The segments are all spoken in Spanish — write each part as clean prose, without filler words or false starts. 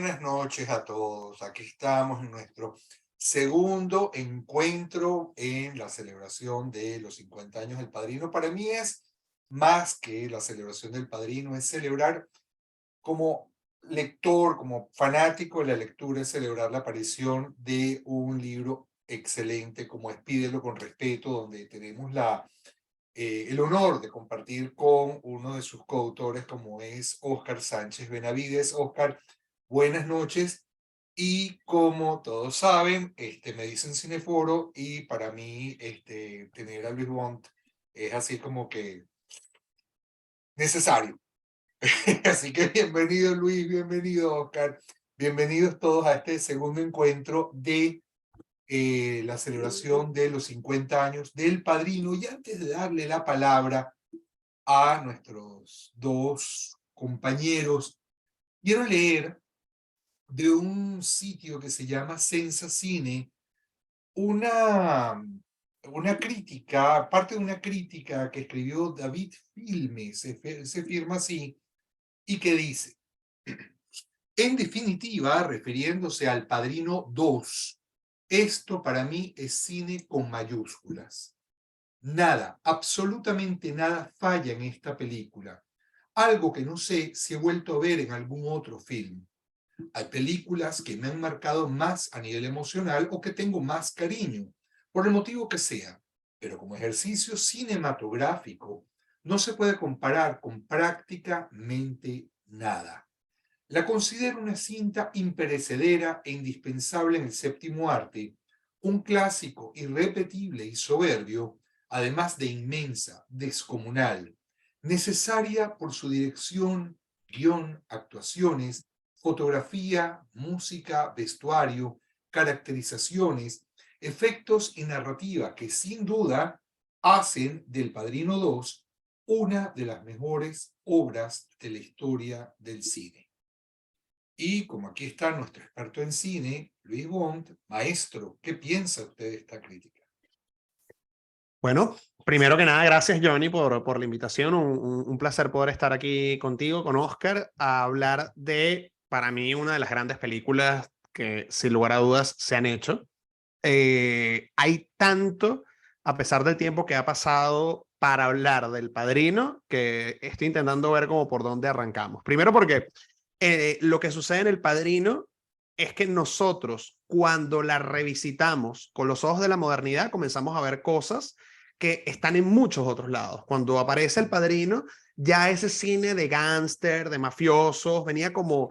Buenas noches a todos. Aquí estamos en nuestro segundo encuentro en la celebración de los 50 años del Padrino. Para mí es más que la celebración del Padrino, es celebrar como lector, como fanático de la lectura, es celebrar la aparición de un libro excelente como es Pídelo con Respeto, donde tenemos el honor de compartir con uno de sus coautores como es Óscar Sánchez Benavides. Óscar, buenas noches. Y como todos saben, me dicen Cineforo y para mí tener a Luis Bont es así como que necesario. Así que bienvenido Luis, bienvenido Óscar, bienvenidos todos a este segundo encuentro de la celebración de los 50 años del Padrino. Y antes de darle la palabra a nuestros dos compañeros, quiero leer de un sitio que se llama Sensa Cine, una, una crítica, parte de una crítica que escribió David Filme, se firma así, y que dice, en definitiva, refiriéndose al Padrino 2, esto para mí es cine con mayúsculas. Nada, absolutamente nada falla en esta película. Algo que no sé si he vuelto a ver en algún otro film. Hay películas que me han marcado más a nivel emocional o que tengo más cariño, por el motivo que sea, pero como ejercicio cinematográfico no se puede comparar con prácticamente nada. La considero una cinta imperecedera e indispensable en el séptimo arte, un clásico irrepetible y soberbio, además de inmensa, descomunal, necesaria por su dirección, guión, actuaciones, fotografía, música, vestuario, caracterizaciones, efectos y narrativa que sin duda hacen del Padrino 2 una de las mejores obras de la historia del cine. Y como aquí está nuestro experto en cine, Luis Bont, maestro, ¿qué piensa usted de esta crítica? Bueno, primero que nada, gracias Johnny por la invitación. Un placer poder estar aquí contigo, con Oscar, a hablar de, para mí, una de las grandes películas que sin lugar a dudas se han hecho. Hay tanto, a pesar del tiempo que ha pasado para hablar del Padrino, que estoy intentando ver como por dónde arrancamos. Primero porque lo que sucede en El Padrino es que nosotros, cuando la revisitamos con los ojos de la modernidad, comenzamos a ver cosas que están en muchos otros lados. Cuando aparece El Padrino, ya ese cine de gángster, de mafiosos, venía como,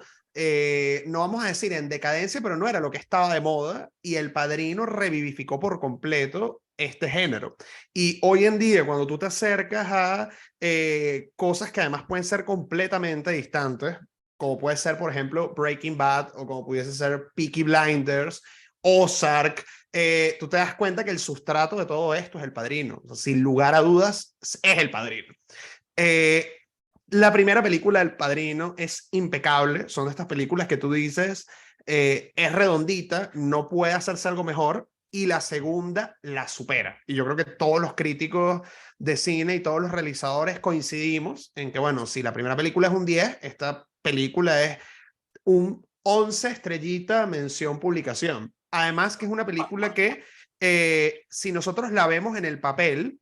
no vamos a decir en decadencia, pero no era lo que estaba de moda, y El Padrino revivificó por completo este género. Y hoy en día, cuando tú te acercas a cosas que además pueden ser completamente distantes, como puede ser, por ejemplo, Breaking Bad, o como pudiese ser Peaky Blinders, Ozark, tú te das cuenta que el sustrato de todo esto es El Padrino. O sea, sin lugar a dudas, es El Padrino. Eh, la primera película del Padrino es impecable. Son de estas películas que tú dices, es redondita, no puede hacerse algo mejor. Y la segunda la supera. Y yo creo que todos los críticos de cine y todos los realizadores coincidimos en que, bueno, si la primera película es un 10, esta película es un 11 estrellita mención publicación. Además que es una película que si nosotros la vemos en el papel,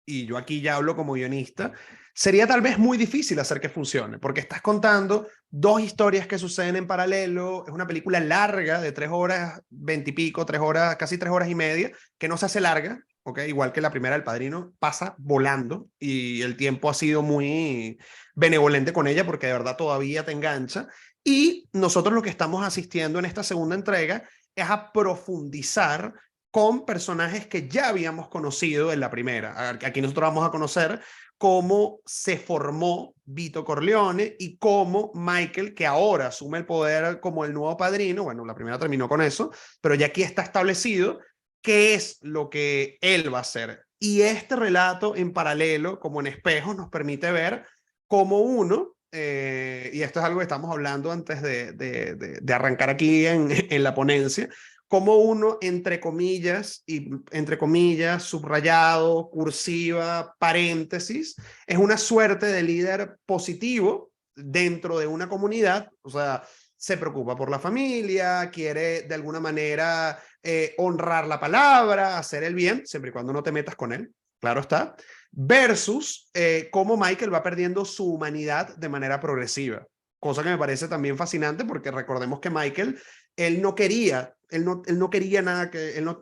y yo aquí ya hablo como guionista, sería tal vez muy difícil hacer que funcione, porque estás contando dos historias que suceden en paralelo, es una película larga de 3 horas, 20 y pico, 3 horas, casi 3 horas y media, que no se hace larga, ¿ok? Igual que la primera del Padrino, pasa volando y el tiempo ha sido muy benevolente con ella porque de verdad todavía te engancha. Y nosotros lo que estamos asistiendo en esta segunda entrega es a profundizar con personajes que ya habíamos conocido en la primera. Aquí nosotros vamos a conocer cómo se formó Vito Corleone y cómo Michael, que ahora asume el poder como el nuevo padrino, bueno, la primera terminó con eso, pero ya aquí está establecido qué es lo que él va a hacer. Y este relato en paralelo, como en espejos, nos permite ver cómo uno, y esto es algo que estamos hablando antes de arrancar aquí en la ponencia, como uno, entre comillas, y entre comillas, subrayado, cursiva, paréntesis, es una suerte de líder positivo dentro de una comunidad. O sea, se preocupa por la familia, quiere de alguna manera honrar la palabra, hacer el bien, siempre y cuando no te metas con él, claro está, versus cómo Michael va perdiendo su humanidad de manera progresiva. Cosa que me parece también fascinante porque recordemos que Michael, él no quería nada,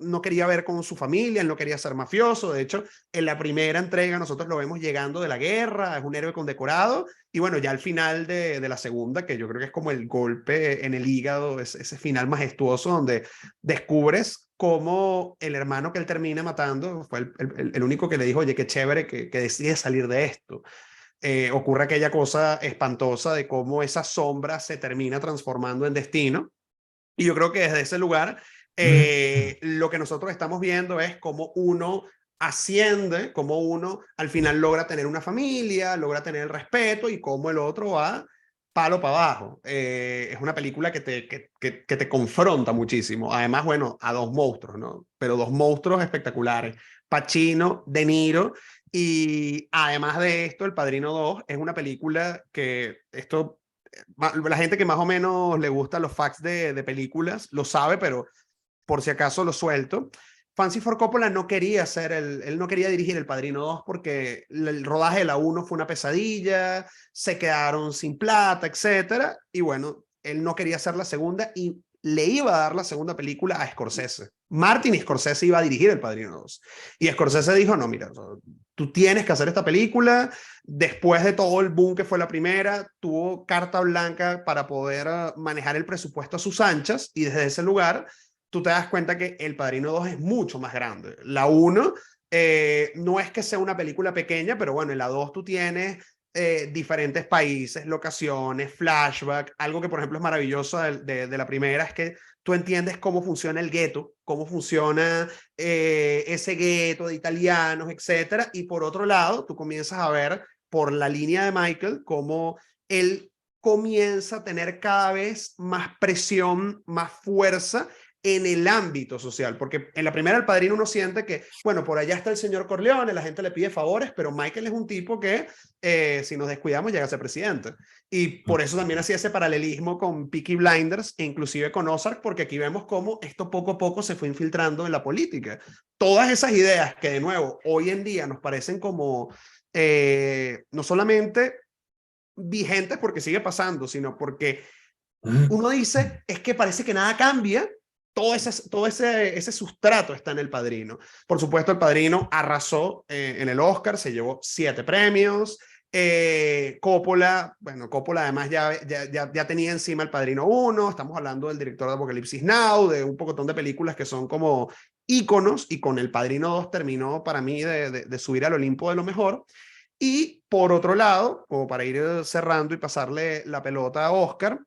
no quería ver con su familia, él no quería ser mafioso. De hecho, en la primera entrega nosotros lo vemos llegando de la guerra, es un héroe condecorado, y bueno, ya al final de la segunda, que yo creo que es como el golpe en el hígado, ese final majestuoso donde descubres cómo el hermano que él termina matando fue el único que le dijo, oye, qué chévere que decide salir de esto. Ocurre aquella cosa espantosa de cómo esa sombra se termina transformando en destino. Y yo creo que desde ese lugar, lo que nosotros estamos viendo es cómo uno asciende, cómo uno al final logra tener una familia, logra tener el respeto y cómo el otro va palo para abajo. Es una película que te confronta muchísimo. Además, bueno, a dos monstruos, ¿no? Pero dos monstruos espectaculares. Pacino, De Niro. Y además de esto, El Padrino 2 es una película que esto la gente que más o menos le gusta los facts de películas lo sabe, pero por si acaso lo suelto. Francis Ford Coppola no quería hacer él no quería dirigir El Padrino 2 porque el rodaje de la 1 fue una pesadilla, se quedaron sin plata, etcétera, y bueno, él no quería hacer la segunda y le iba a dar la segunda película a Scorsese. Martin Scorsese iba a dirigir El Padrino 2. Y Scorsese dijo, no, mira, tú tienes que hacer esta película. Después de todo el boom que fue la primera, tuvo carta blanca para poder manejar el presupuesto a sus anchas, y desde ese lugar tú te das cuenta que El Padrino 2 es mucho más grande. La 1 no es que sea una película pequeña, pero bueno, en la 2 tú tienes diferentes países, locaciones, flashback. Algo que, por ejemplo, es maravilloso de la primera es que tú entiendes cómo funciona el gueto, cómo funciona ese gueto de italianos, etcétera. Y por otro lado, tú comienzas a ver por la línea de Michael cómo él comienza a tener cada vez más presión, más fuerza en el ámbito social, porque en la primera El Padrino uno siente que, bueno, por allá está el señor Corleone, la gente le pide favores, pero Michael es un tipo que, si nos descuidamos, llega a ser presidente. Y por eso también hacía ese paralelismo con Peaky Blinders e inclusive con Ozark, porque aquí vemos cómo esto poco a poco se fue infiltrando en la política. Todas esas ideas que, de nuevo, hoy en día nos parecen como, no solamente vigentes porque sigue pasando, sino porque uno dice, es que parece que nada cambia. Todo ese sustrato está en El Padrino. Por supuesto, El Padrino arrasó en el Oscar, se llevó 7 premios. Coppola, bueno, Coppola además ya tenía encima El Padrino 1, estamos hablando del director de Apocalipsis Now, de un pocotón de películas que son como íconos, y con El Padrino 2 terminó para mí de subir al Olimpo de lo mejor. Y por otro lado, como para ir cerrando y pasarle la pelota a Oscar,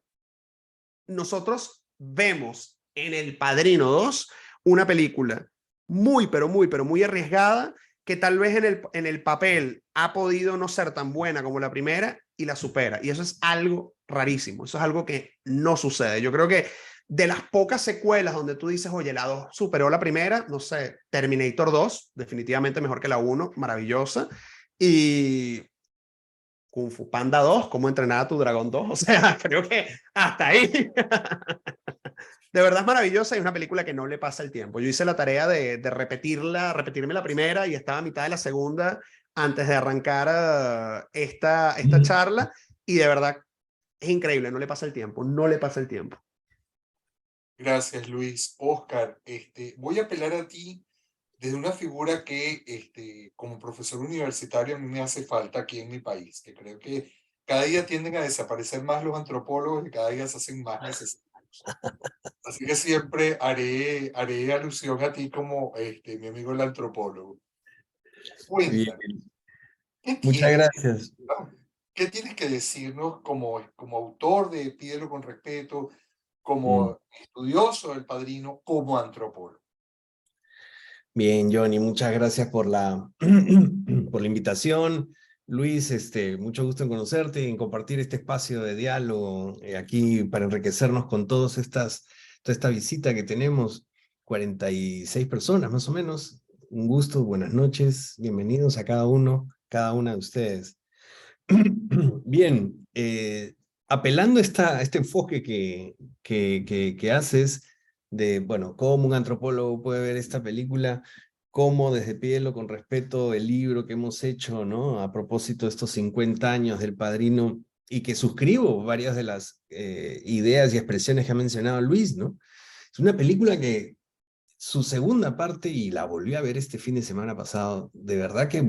nosotros vemos en El Padrino 2 una película muy, pero muy arriesgada, que tal vez en el papel ha podido no ser tan buena como la primera y la supera. Y eso es algo rarísimo, eso es algo que no sucede. Yo creo que de las pocas secuelas donde tú dices, oye, la 2 superó la primera, no sé, Terminator 2, definitivamente mejor que la 1, maravillosa. Y Kung Fu Panda 2, ¿cómo entrenar a tu dragón 2? O sea, creo que hasta ahí. De verdad es maravillosa y es una película que no le pasa el tiempo. Yo hice la tarea de repetirme la primera y estaba a mitad de la segunda antes de arrancar esta charla, y de verdad es increíble, no le pasa el tiempo, no le pasa el tiempo. Gracias, Luis. Oscar, voy a apelar a ti desde una figura que como profesor universitario a mí me hace falta aquí en mi país, que creo que cada día tienden a desaparecer más los antropólogos y cada día se hacen más necesarios. Así que siempre haré alusión a ti como mi amigo el antropólogo. Bien, Cuéntame, ¿qué muchas tienes, gracias. ¿no? ¿Qué tienes que decirnos como autor de Pídelo con Respeto, Mm. como estudioso del Padrino, como antropólogo? Bien, Johnny, muchas gracias por por la invitación. Luis, mucho gusto en conocerte y en compartir este espacio de diálogo aquí para enriquecernos con toda esta visita que tenemos, 46 personas más o menos. Un gusto, buenas noches, bienvenidos a cada uno, cada una de ustedes. Bien, apelando a este enfoque que haces de, bueno, cómo un antropólogo puede ver esta película, cómo desde Pielo, con respeto, el libro que hemos hecho, ¿no? A propósito de estos 50 años del Padrino, y que suscribo varias de las ideas y expresiones que ha mencionado Luis, ¿no? Es una película que su segunda parte, y la volví a ver este fin de semana pasado, de verdad que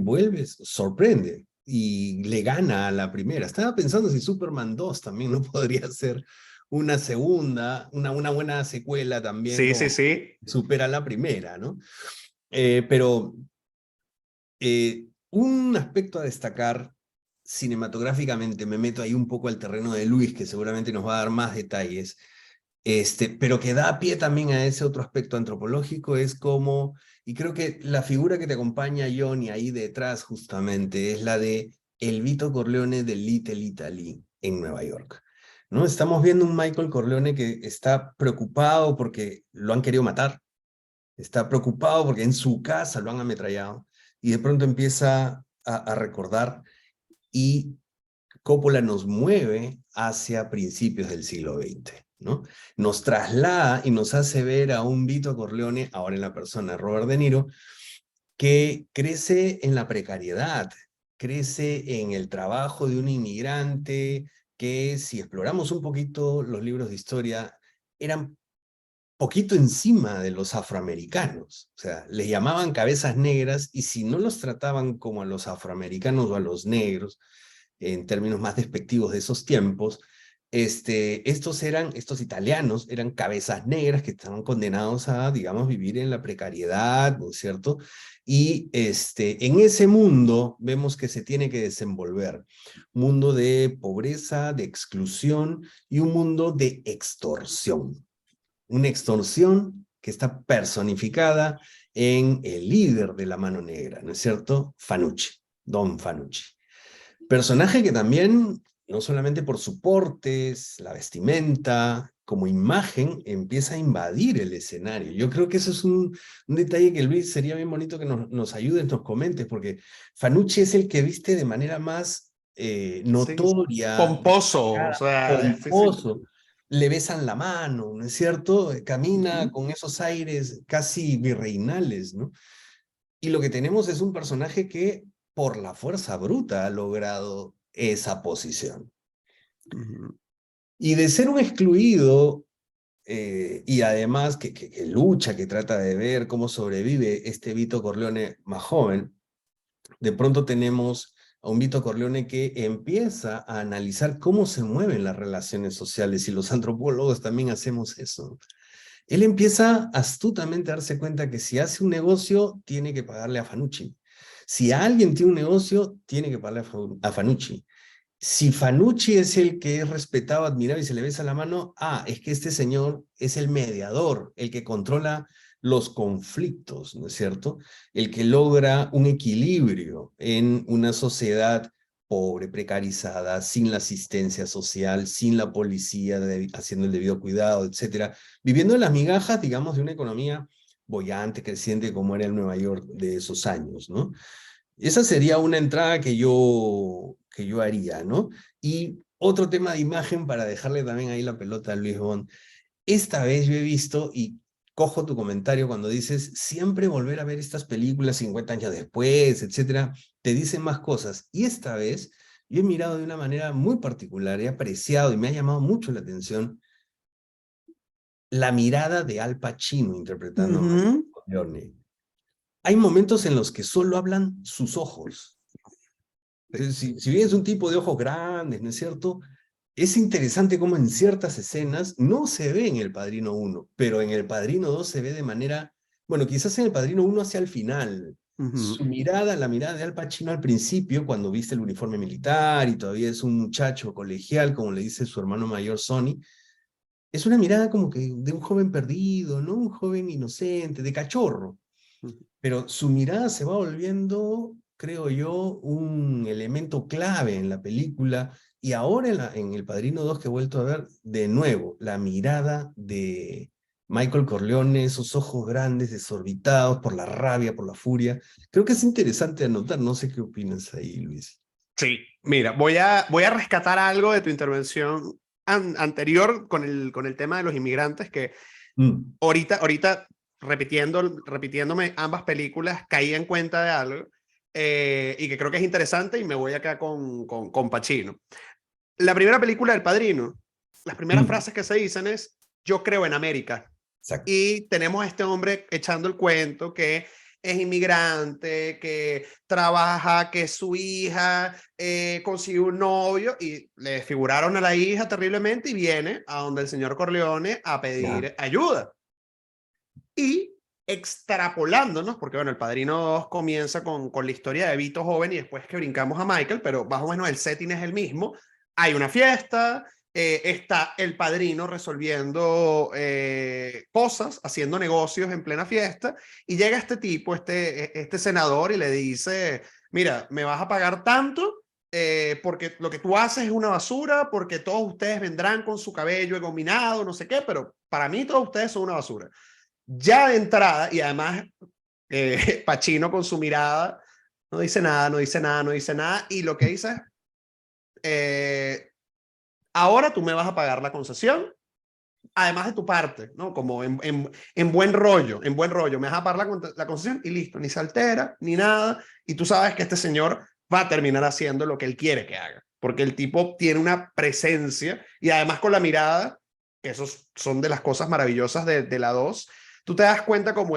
sorprende, y le gana a la primera. Estaba pensando si Superman 2 también no podría ser una segunda, una buena secuela también, Sí, sí, como sí. supera la primera, ¿no? Pero un aspecto a destacar cinematográficamente, me meto ahí un poco al terreno de Luis, que seguramente nos va a dar más detalles, pero que da pie también a ese otro aspecto antropológico, es como, y creo que la figura que te acompaña, Johnny, ahí detrás justamente, es la de el Vito Corleone de Little Italy en Nueva York. ¿No? Estamos viendo un Michael Corleone que está preocupado porque lo han querido matar, está preocupado porque en su casa lo han ametrallado, y de pronto empieza a recordar, y Coppola nos mueve hacia principios del siglo XX, ¿no? Nos traslada y nos hace ver a un Vito Corleone, ahora en la persona de Robert De Niro, que crece en la precariedad, crece en el trabajo de un inmigrante que, si exploramos un poquito los libros de historia, eran poquito encima de los afroamericanos. O sea, les llamaban cabezas negras, y si no los trataban como a los afroamericanos o a los negros, en términos más despectivos de esos tiempos, estos italianos eran cabezas negras que estaban condenados a, digamos, vivir en la precariedad, ¿no es cierto? Y en ese mundo vemos que se tiene que desenvolver mundo de pobreza, de exclusión, y un mundo de extorsión. Una extorsión que está personificada en el líder de la mano negra, ¿no es cierto? Fanucci, Don Fanucci. Personaje que también, no solamente por sus portes, la vestimenta, como imagen, empieza a invadir el escenario. Yo creo que eso es un detalle que, Luis, sería bien bonito que nos ayudes, nos comentes, porque Fanucci es el que viste de manera más Sí. notoria, Pomposo, o sea, sí, sí. pomposo. Le besan la mano, ¿no es cierto? Camina con esos aires casi virreinales, ¿no? Y lo que tenemos es un personaje que, por la fuerza bruta, ha logrado esa posición. Ujú. Y de ser un excluido, y además que lucha, que trata de ver cómo sobrevive este Vito Corleone más joven, de pronto tenemos a un Vito Corleone que empieza a analizar cómo se mueven las relaciones sociales, y los antropólogos también hacemos eso. Él empieza astutamente a darse cuenta que si hace un negocio, tiene que pagarle a Fanucci. Si alguien tiene un negocio, tiene que pagarle a Fanucci. Si Fanucci es el que es respetado, admirado y se le besa la mano, es que este señor es el mediador, el que controla los conflictos, ¿no es cierto? El que logra un equilibrio en una sociedad pobre, precarizada, sin la asistencia social, sin la policía haciendo el debido cuidado, etcétera, viviendo en las migajas, digamos, de una economía boyante, creciente, como era el Nueva York de esos años, ¿no? Esa sería una entrada que yo haría, ¿no? Y otro tema de imagen, para dejarle también ahí la pelota a Luis Bond. Esta vez yo he visto, y cojo tu comentario cuando dices, siempre volver a ver estas películas 50 años después, etcétera, te dicen más cosas. Y esta vez yo he mirado de una manera muy particular, he apreciado y me ha llamado mucho la atención la mirada de Al Pacino interpretando a Michael Ujú. Corleone. Hay momentos en los que solo hablan sus ojos. Entonces, si bien es un tipo de ojos grandes, ¿no es cierto? Es interesante cómo en ciertas escenas no se ve en El Padrino 1, pero en El Padrino 2 se ve de manera, bueno, quizás en El Padrino 1 hacia el final. Ujú. Su mirada, la mirada de Al Pacino al principio, cuando viste el uniforme militar y todavía es un muchacho colegial, como le dice su hermano mayor Sonny, es una mirada como que de un joven perdido, ¿no? Un joven inocente, de cachorro. Ujú. Pero su mirada se va volviendo, creo yo, un elemento clave en la película. Y ahora en El Padrino 2 que he vuelto a ver, de nuevo, la mirada de Michael Corleone, esos ojos grandes, desorbitados por la rabia, por la furia. Creo que es interesante anotar, no sé qué opinas ahí, Luis. Sí, mira, voy a rescatar algo de tu intervención anterior con el tema de los inmigrantes, que Mm, ahorita repitiéndome ambas películas, caí en cuenta de algo y que creo que es interesante y me voy acá con Pacino. La primera película del Padrino, las primeras mm, frases que se dicen es, yo creo en América. exacto. Y tenemos a este hombre echando el cuento que es inmigrante, que trabaja, que su hija consiguió un novio y le desfiguraron a la hija terriblemente y viene a donde el señor Corleone a Ya, pedir ayuda. Y extrapolándonos, porque bueno, El Padrino 2 comienza con la historia de Vito joven y después que brincamos a Michael, pero más o menos el setting es el mismo. Hay una fiesta, está el padrino resolviendo cosas, haciendo negocios en plena fiesta, y llega este tipo, este senador, y le dice, mira, me vas a pagar tanto porque lo que tú haces es una basura, porque todos ustedes vendrán con su cabello engominado, no sé qué, pero para mí todos ustedes son una basura. Ya de entrada, y además Pacino con su mirada, no dice nada, no dice nada, no dice nada, y lo que dice es, ahora tú me vas a pagar la concesión, además de tu parte, ¿no? Como en buen rollo, me vas a pagar la concesión y listo, ni se altera, ni nada, y tú sabes que este señor va a terminar haciendo lo que él quiere que haga, porque el tipo tiene una presencia, y además con la mirada, que esos son de las cosas maravillosas de la 2, tú te das cuenta como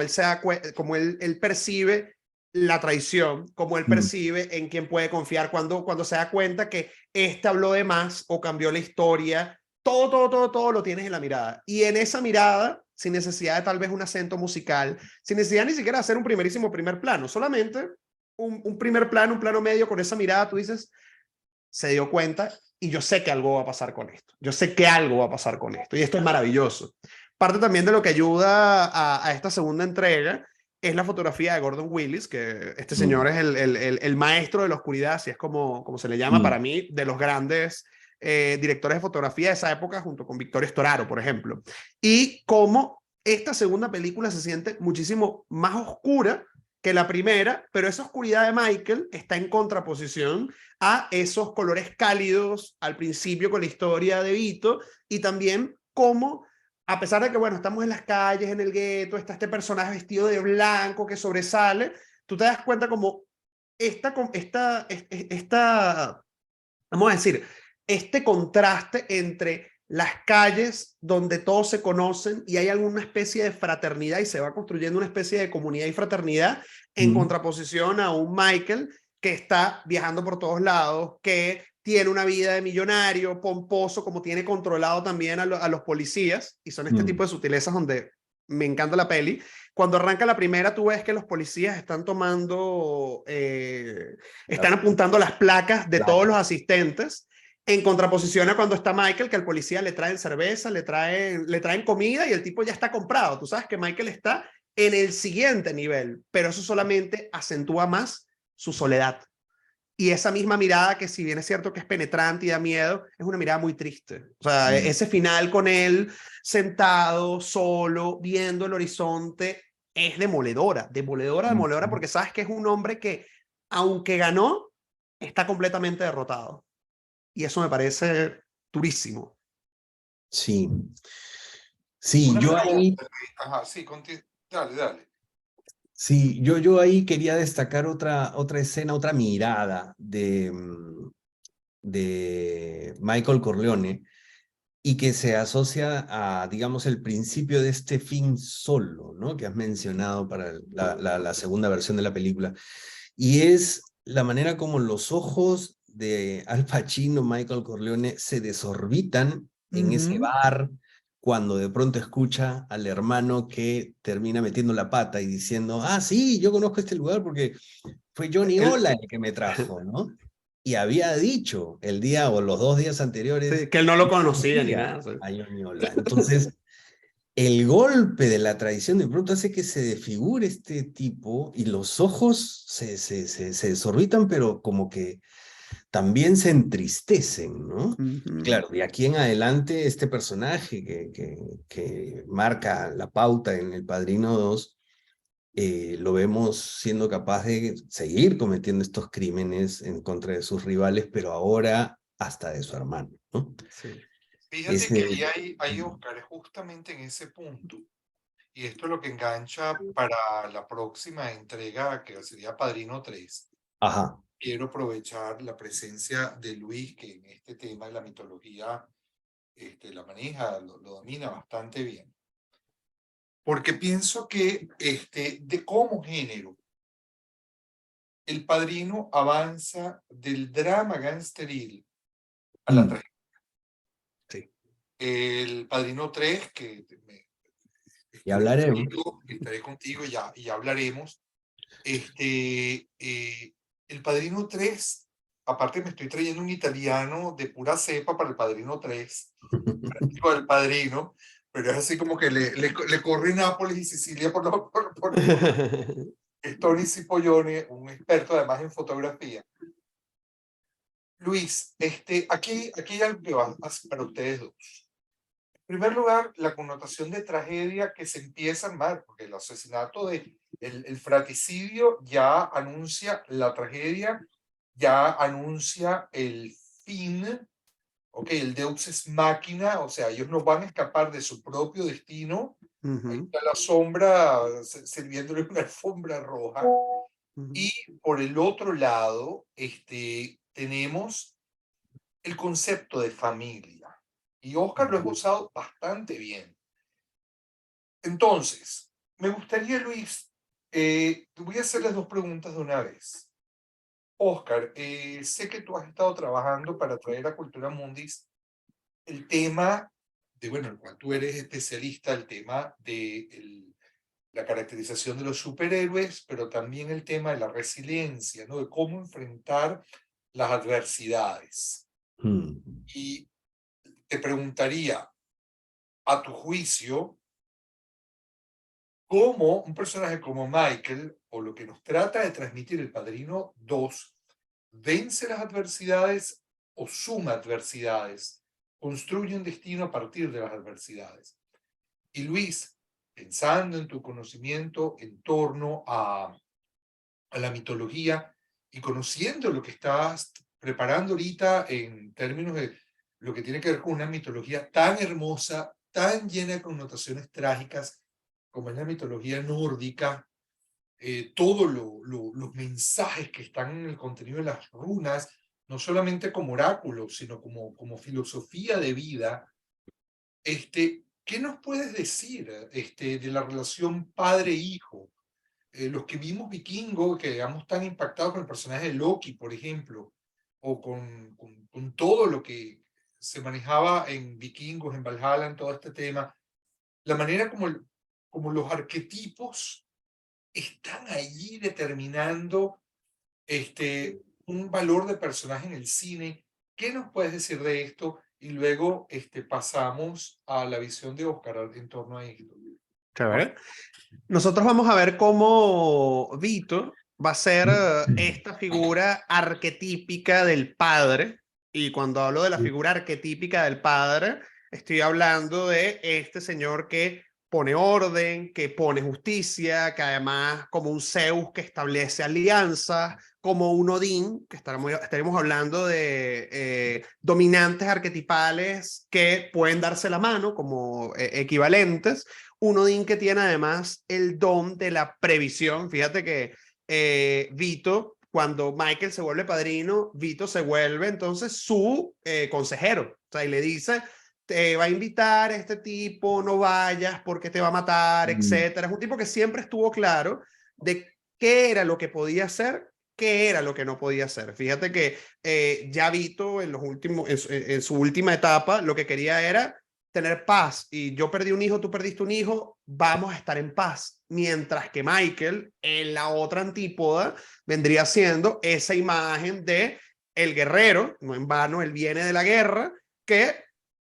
como él percibe la traición, como él mm, percibe en quién puede confiar cuando se da cuenta que este habló de más o cambió la historia, todo lo tienes en la mirada. Y en esa mirada, sin necesidad de tal vez un acento musical, sin necesidad ni siquiera de hacer un primerísimo primer plano, solamente un primer plano, un plano medio con esa mirada, tú dices, se dio cuenta y yo sé que algo va a pasar con esto. Yo sé que algo va a pasar con esto. Y esto es maravilloso. Parte también de lo que ayuda a esta segunda entrega es la fotografía de Gordon Willis, que este señor mm, es el maestro de la oscuridad, así es como se le llama mm. para mí, de los grandes directores de fotografía de esa época, junto con Victorio Storaro, por ejemplo. Y cómo esta segunda película se siente muchísimo más oscura que la primera, pero esa oscuridad de Michael está en contraposición a esos colores cálidos al principio con la historia de Vito, y también cómo, a pesar de que, bueno, estamos en las calles, en el gueto, está este personaje vestido de blanco que sobresale, tú te das cuenta como vamos a decir, este contraste entre las calles donde todos se conocen y hay alguna especie de fraternidad y se va construyendo una especie de comunidad y fraternidad en Mm, contraposición a un Michael que está viajando por todos lados, que tiene una vida de millonario, pomposo, como tiene controlado también a los policías, y son este tipo mm, de sutilezas donde me encanta la peli. Cuando arranca la primera, tú ves que los policías están están las apuntando las placas de todos los placas. asistentes, en contraposición a cuando está Michael, que al policía le traen cerveza, le traen comida y el tipo ya está comprado. Tú sabes que Michael está en el siguiente nivel, pero eso solamente acentúa más su soledad. Y esa misma mirada, que si bien es cierto que es penetrante y da miedo, es una mirada muy triste. O sea, Mm, ese final con él sentado, solo, viendo el horizonte, es demoledora, demoledora, mm, demoledora, mm. porque sabes que es un hombre que, aunque ganó, está completamente derrotado. Y eso me parece durísimo. Sí, sí, Una yo pregunta, ahí, Luis. Ajá, sí, dale, dale. sí, yo ahí quería destacar otra escena, otra mirada de Michael Corleone y que se asocia a, digamos, el principio de este fin solo, ¿no? Que has mencionado para la segunda versión de la película. Y es la manera como los ojos de Al Pacino, Michael Corleone, se desorbitan en ese Ujú. bar cuando de pronto escucha al hermano que termina metiendo la pata y diciendo, ah, sí, yo conozco este lugar porque fue Johnny El, Ola el que me trajo, ¿no? Y había dicho el día o los 2 días anteriores, sí, que él no lo no conocía ni conocía nada. Sí. a Johnny Ola. Entonces, el golpe de la traición de pronto hace que se desfigure este tipo y los ojos se desorbitan, pero como que también se entristecen, ¿no? Ujú. Claro, de aquí en adelante este personaje que marca la pauta en El Padrino 2 lo vemos siendo capaz de seguir cometiendo estos crímenes en contra de sus rivales, pero ahora hasta de su hermano, ¿no? Sí. Fíjate Ese, que ahí, Oscar, es justamente en ese punto. Y esto es lo que engancha para la próxima entrega, que sería Padrino 3. ajá, Quiero aprovechar la presencia de Luis, que en este tema de la mitología la maneja, lo domina bastante bien. Porque pienso que de como género, El Padrino avanza del drama gangsteril a la tragedia. Sí. El Padrino 3, y hablaremos. estaré contigo y ya hablaremos. El Padrino 3, aparte me estoy trayendo un italiano de pura cepa para El Padrino 3, para El Padrino, pero es así como que le corre Nápoles y Sicilia por es Tony Cipollone, un experto además en fotografía. Luis, aquí hay algo que va para ustedes dos. En primer lugar, la connotación de tragedia que se empieza a armar, porque el asesinato el fratricidio ya anuncia la tragedia, ya anuncia el fin, ok, el Deus ex machina, o sea, ellos no van a escapar de su propio destino. Ahí está la sombra sirviéndole una alfombra roja. Y por el otro lado, tenemos el concepto de familia. Y Oscar lo ha usado bastante bien. Entonces, me gustaría, Luis, voy a hacerles dos preguntas de una vez. Oscar, sé que tú has estado trabajando para traer a Cultura Mundis el tema bueno, el cual tú eres especialista, el tema de la caracterización de los superhéroes, pero también el tema de la resiliencia, ¿no? De cómo enfrentar las adversidades. Y te preguntaría, a tu juicio, cómo un personaje como Michael, o lo que nos trata de transmitir El Padrino 2, vence las adversidades o suma adversidades, construye un destino a partir de las adversidades. Y Luis, pensando en tu conocimiento en torno a la mitología y conociendo lo que estás preparando ahorita en términos de lo que tiene que ver con una mitología tan hermosa, tan llena de connotaciones trágicas como es la mitología nórdica, todos los mensajes que están en el contenido de las runas, no solamente como oráculos, sino como filosofía de vida. ¿Qué nos puedes decir de la relación padre-hijo? Los que vimos Vikingo, que quedamos tan impactados con el personaje de Loki, por ejemplo, o con todo lo que se manejaba en Vikingos, en Valhalla, en todo este tema, la manera como los arquetipos están allí determinando un valor de personaje en el cine. ¿Qué nos puedes decir de esto? Y luego pasamos a la visión de Oscar en torno a esto. Chévere. Nosotros vamos a ver cómo Vito va a ser esta figura arquetípica del padre. Y cuando hablo de la figura arquetípica del padre, estoy hablando de este señor que pone orden, que pone justicia, que además como un Zeus que establece alianzas, como un Odín, que estaremos hablando de dominantes arquetipales que pueden darse la mano como equivalentes. Un Odín que tiene además el don de la previsión. Fíjate que Vito, cuando Michael se vuelve padrino, Vito se vuelve entonces su consejero. O sea, y le dice, te va a invitar este tipo, no vayas porque te va a matar, etcétera. Es un tipo que siempre estuvo claro de qué era lo que podía hacer, qué era lo que no podía hacer. Fíjate que ya Vito en su última etapa lo que quería era tener paz, y yo perdí un hijo, tú perdiste un hijo, vamos a estar en paz. Mientras que Michael, en la otra antípoda, vendría siendo esa imagen de el guerrero, no en vano, él viene de la guerra, que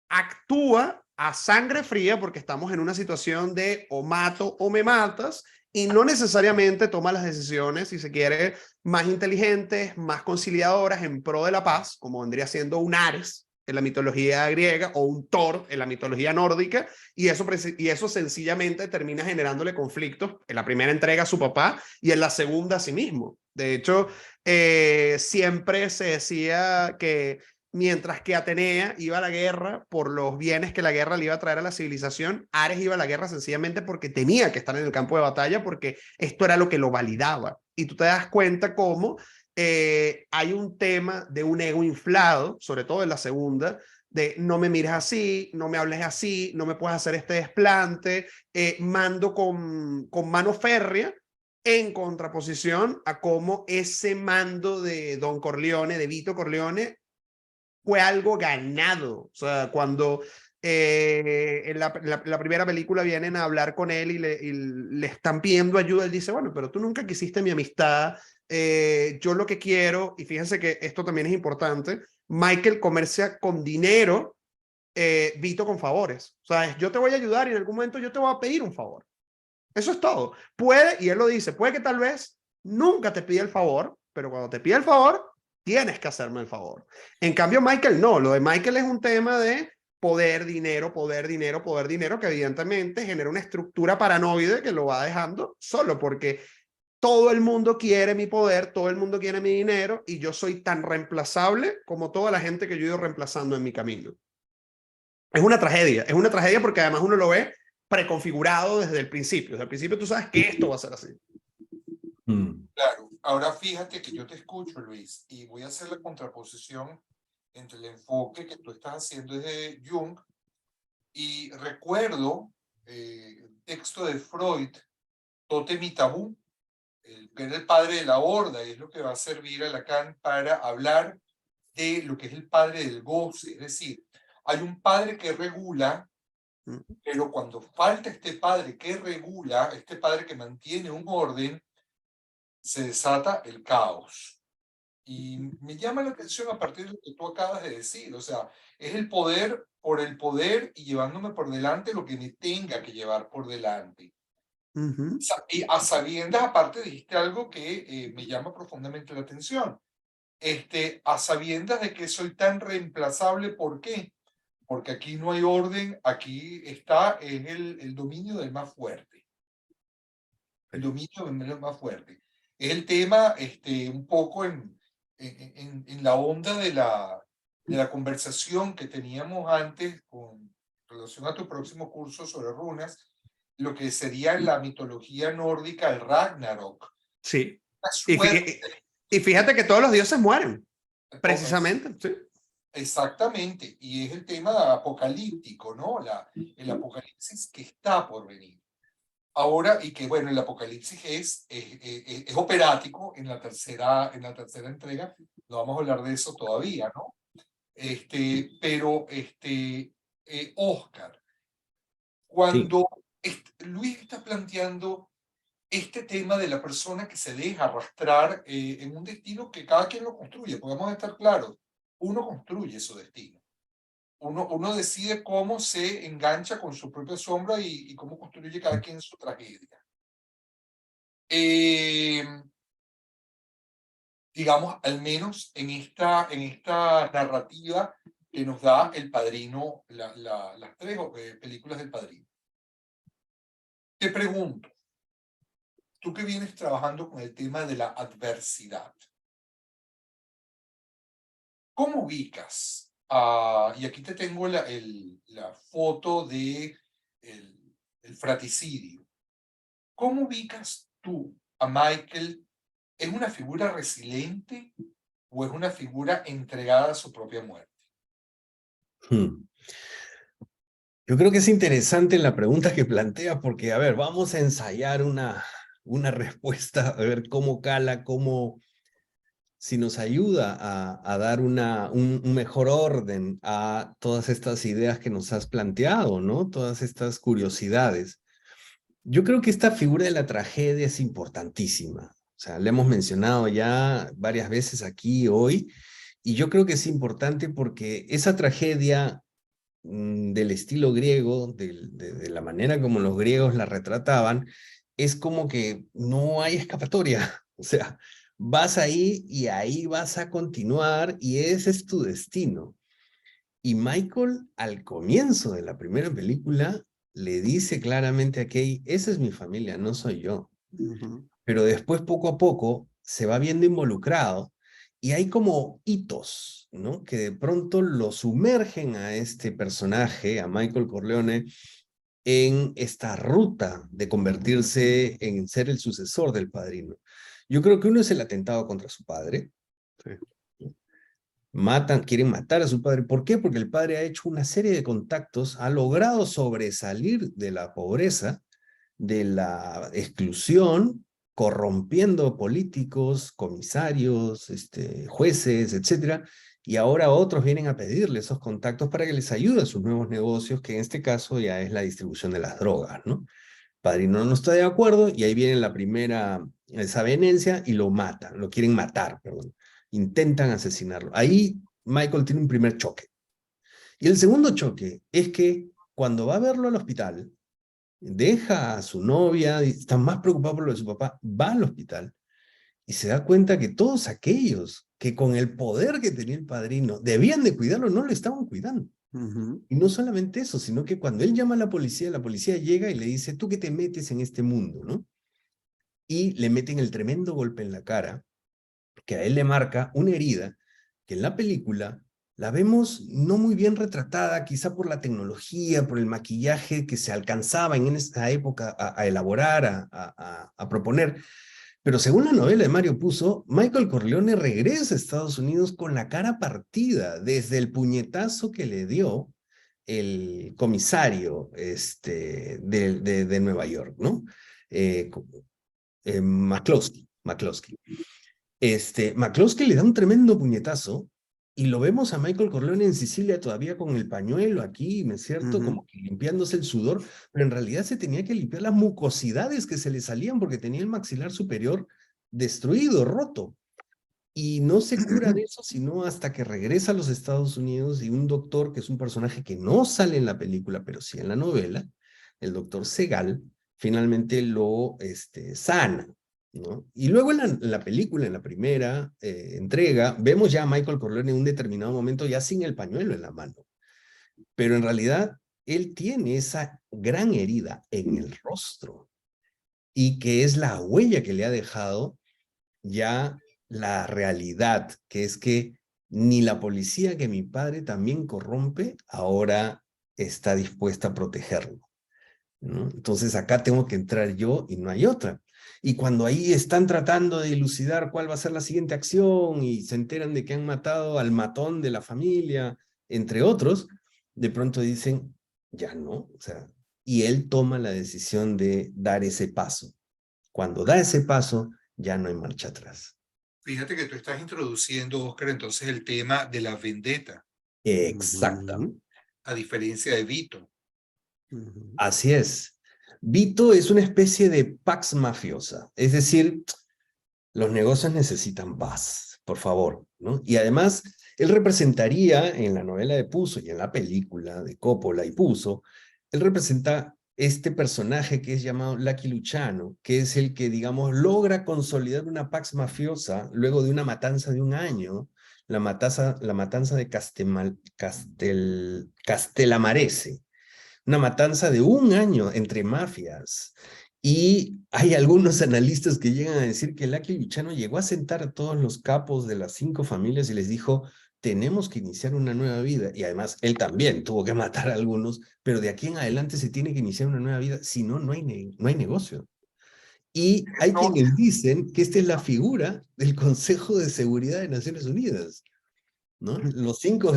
actúa a sangre fría porque estamos en una situación de o mato o me matas, y no necesariamente toma las decisiones, si se quiere, más inteligentes, más conciliadoras en pro de la paz, como vendría siendo un Ares, en la mitología griega o un Thor en la mitología nórdica, y eso sencillamente termina generándole conflictos en la primera entrega a su papá y en la segunda a sí mismo. De hecho, siempre se decía que mientras que Atenea iba a la guerra por los bienes que la guerra le iba a traer a la civilización, Ares iba a la guerra sencillamente porque tenía que estar en el campo de batalla, porque esto era lo que lo validaba. Y tú te das cuenta cómo hay un tema de un ego inflado, sobre todo en la segunda, de no me mires así, no me hables así, no me puedes hacer este desplante, mando con mano férrea, en contraposición a cómo ese mando de Don Corleone, de Vito Corleone, fue algo ganado. O sea, cuando en la primera película vienen a hablar con él y le están pidiendo ayuda, él dice, bueno, pero tú nunca quisiste mi amistad, yo lo que quiero, y fíjense que esto también es importante, Michael comercia con dinero, Vito con favores. O sea, yo te voy a ayudar y en algún momento yo te voy a pedir un favor. Eso es todo. Puede, y él lo dice, puede que tal vez nunca te pida el favor, pero cuando te pida el favor, tienes que hacerme el favor. En cambio, Michael no. Lo de Michael es un tema de poder, dinero, poder, dinero, poder, dinero, que evidentemente genera una estructura paranoide que lo va dejando solo, porque todo el mundo quiere mi poder, todo el mundo quiere mi dinero, y yo soy tan reemplazable como toda la gente que yo he ido reemplazando en mi camino. Es una tragedia porque además uno lo ve preconfigurado desde el principio. Desde el principio tú sabes que esto va a ser así. Claro, ahora fíjate que yo te escucho, Luis, y voy a hacer la contraposición entre el enfoque que tú estás haciendo desde Jung, y recuerdo el texto de Freud, Tótem y Tabú, que era el padre de la horda, y es lo que va a servir a Lacan para hablar de lo que es el padre del goce. Es decir, hay un padre que regula, pero cuando falta este padre que regula, este padre que mantiene un orden, se desata el caos. Y me llama la atención a partir de lo que tú acabas de decir, o sea, es el poder por el poder y llevándome por delante lo que me tenga que llevar por delante. Y a sabiendas, aparte dijiste algo que me llama profundamente la atención, a sabiendas de que soy tan reemplazable. ¿Por qué? Porque aquí no hay orden, aquí está en el dominio del más fuerte. El dominio del más fuerte. Es el tema un poco en la onda de la conversación que teníamos antes con relación a tu próximo curso sobre runas, lo que sería la mitología nórdica, el Ragnarok. Sí. La suerte. Y fíjate que todos los dioses mueren, precisamente. Sí. Exactamente, y es el tema apocalíptico, ¿no? El apocalipsis que está por venir. Ahora, y que bueno, el apocalipsis es operático en la tercera entrega, no vamos a hablar de eso todavía, ¿no? Pero Oscar, cuando Luis está planteando este tema de la persona que se deja arrastrar en un destino que cada quien lo construye, podemos estar claros, uno construye su destino. Uno decide cómo se engancha con su propia sombra y cómo construye cada quien su tragedia. Digamos, al menos en esta narrativa que nos da El Padrino, las tres películas del Padrino. Te pregunto, tú que vienes trabajando con el tema de la adversidad, ¿cómo ubicas? Y aquí te tengo la foto de el fratricidio. ¿Cómo ubicas tú a Michael? ¿Es una figura resiliente o es una figura entregada a su propia muerte? Yo creo que es interesante la pregunta que plantea porque, a ver, vamos a ensayar una respuesta, a ver cómo cala, si nos ayuda a dar un mejor orden a todas estas ideas que nos has planteado, ¿no? Todas estas curiosidades. Yo creo que esta figura de la tragedia es importantísima. O sea, la hemos mencionado ya varias veces aquí hoy, y yo creo que es importante porque esa tragedia del estilo griego, de la manera como los griegos la retrataban, es como que no hay escapatoria. O sea, vas ahí y ahí vas a continuar y ese es tu destino. Y Michael, al comienzo de la primera película, le dice claramente a Kay, esa es mi familia, no soy yo. Pero después, poco a poco, se va viendo involucrado y hay como hitos, ¿no? Que de pronto lo sumergen a este personaje, a Michael Corleone, en esta ruta de convertirse en ser el sucesor del padrino. Yo creo que uno es el atentado contra su padre. Sí. Quieren matar a su padre. ¿Por qué? Porque el padre ha hecho una serie de contactos, ha logrado sobresalir de la pobreza, de la exclusión, corrompiendo políticos, comisarios, jueces, etcétera, y ahora otros vienen a pedirle esos contactos para que les ayude a sus nuevos negocios, que en este caso ya es la distribución de las drogas, ¿no? Padrino no está de acuerdo y ahí viene la primera desavenencia y lo matan, lo quieren matar, perdón. Intentan asesinarlo. Ahí Michael tiene un primer choque. Y el segundo choque es que cuando va a verlo al hospital, deja a su novia, está más preocupado por lo de su papá, va al hospital y se da cuenta que todos aquellos que con el poder que tenía el padrino debían de cuidarlo, no lo estaban cuidando. Y no solamente eso, sino que cuando él llama a la policía llega y le dice, ¿tú qué te metes en este mundo, no? Y le meten el tremendo golpe en la cara, que a él le marca una herida, que en la película la vemos no muy bien retratada, quizá por la tecnología, por el maquillaje que se alcanzaba en esa época a elaborar, a proponer. Pero según la novela de Mario Puzo, Michael Corleone regresa a Estados Unidos con la cara partida desde el puñetazo que le dio el comisario de Nueva York, ¿no? McCloskey. McCloskey le da un tremendo puñetazo y lo vemos a Michael Corleone en Sicilia todavía con el pañuelo aquí, ¿no es cierto? Como que limpiándose el sudor, pero en realidad se tenía que limpiar las mucosidades que se le salían porque tenía el maxilar superior destruido, roto. Y no se cura de eso sino hasta que regresa a los Estados Unidos y un doctor, que es un personaje que no sale en la película, pero sí en la novela, el doctor Segal, finalmente lo sana, ¿no? Y luego en la película, en la primera entrega, vemos ya a Michael Corleone en un determinado momento ya sin el pañuelo en la mano. Pero en realidad, él tiene esa gran herida en el rostro y que es la huella que le ha dejado ya la realidad, que es que ni la policía que mi padre también corrompe, ahora está dispuesta a protegerlo, ¿no? Entonces acá tengo que entrar yo y no hay otra. Y cuando ahí están tratando de dilucidar cuál va a ser la siguiente acción y se enteran de que han matado al matón de la familia, entre otros, de pronto dicen, ya no, o sea, y él toma la decisión de dar ese paso. Cuando da ese paso, ya no hay marcha atrás. Fíjate que tú estás introduciendo, Oscar, entonces el tema de la vendetta, Exactamente. a diferencia de Vito. Así es. Vito es una especie de pax mafiosa, es decir, los negocios necesitan paz, por favor, ¿no? Y además, él representaría en la novela de Puzo y en la película de Coppola y Puzo, él representa este personaje que es llamado Lucky Luciano, que es el que, digamos, logra consolidar una pax mafiosa luego de una matanza de un año, la matanza de Castellamarese, una matanza de un año entre mafias. Y hay algunos analistas que llegan a decir que Lucky Luciano llegó a sentar a todos los capos de las 5 familias y les dijo, tenemos que iniciar una nueva vida. Y además, él también tuvo que matar a algunos, pero de aquí en adelante se tiene que iniciar una nueva vida, si no, no hay negocio. Y hay quienes dicen que esta es la figura del Consejo de Seguridad de Naciones Unidas, ¿no? Las 5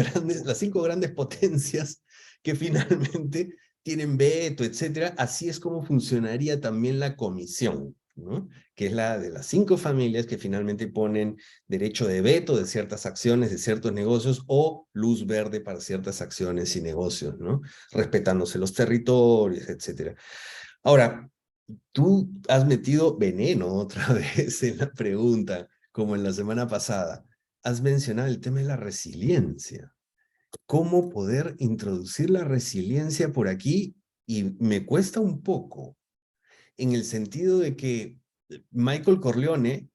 grandes potencias que finalmente tienen veto, etcétera. Así es como funcionaría también la comisión, ¿no? Que es la de las 5 familias que finalmente ponen derecho de veto de ciertas acciones, de ciertos negocios, o luz verde para ciertas acciones y negocios, ¿no? Respetándose los territorios, etcétera. Ahora, tú has metido veneno otra vez en la pregunta, como en la semana pasada. Has mencionado el tema de la resiliencia. ¿Cómo poder introducir la resiliencia por aquí? Y me cuesta un poco, en el sentido de que Michael Corleone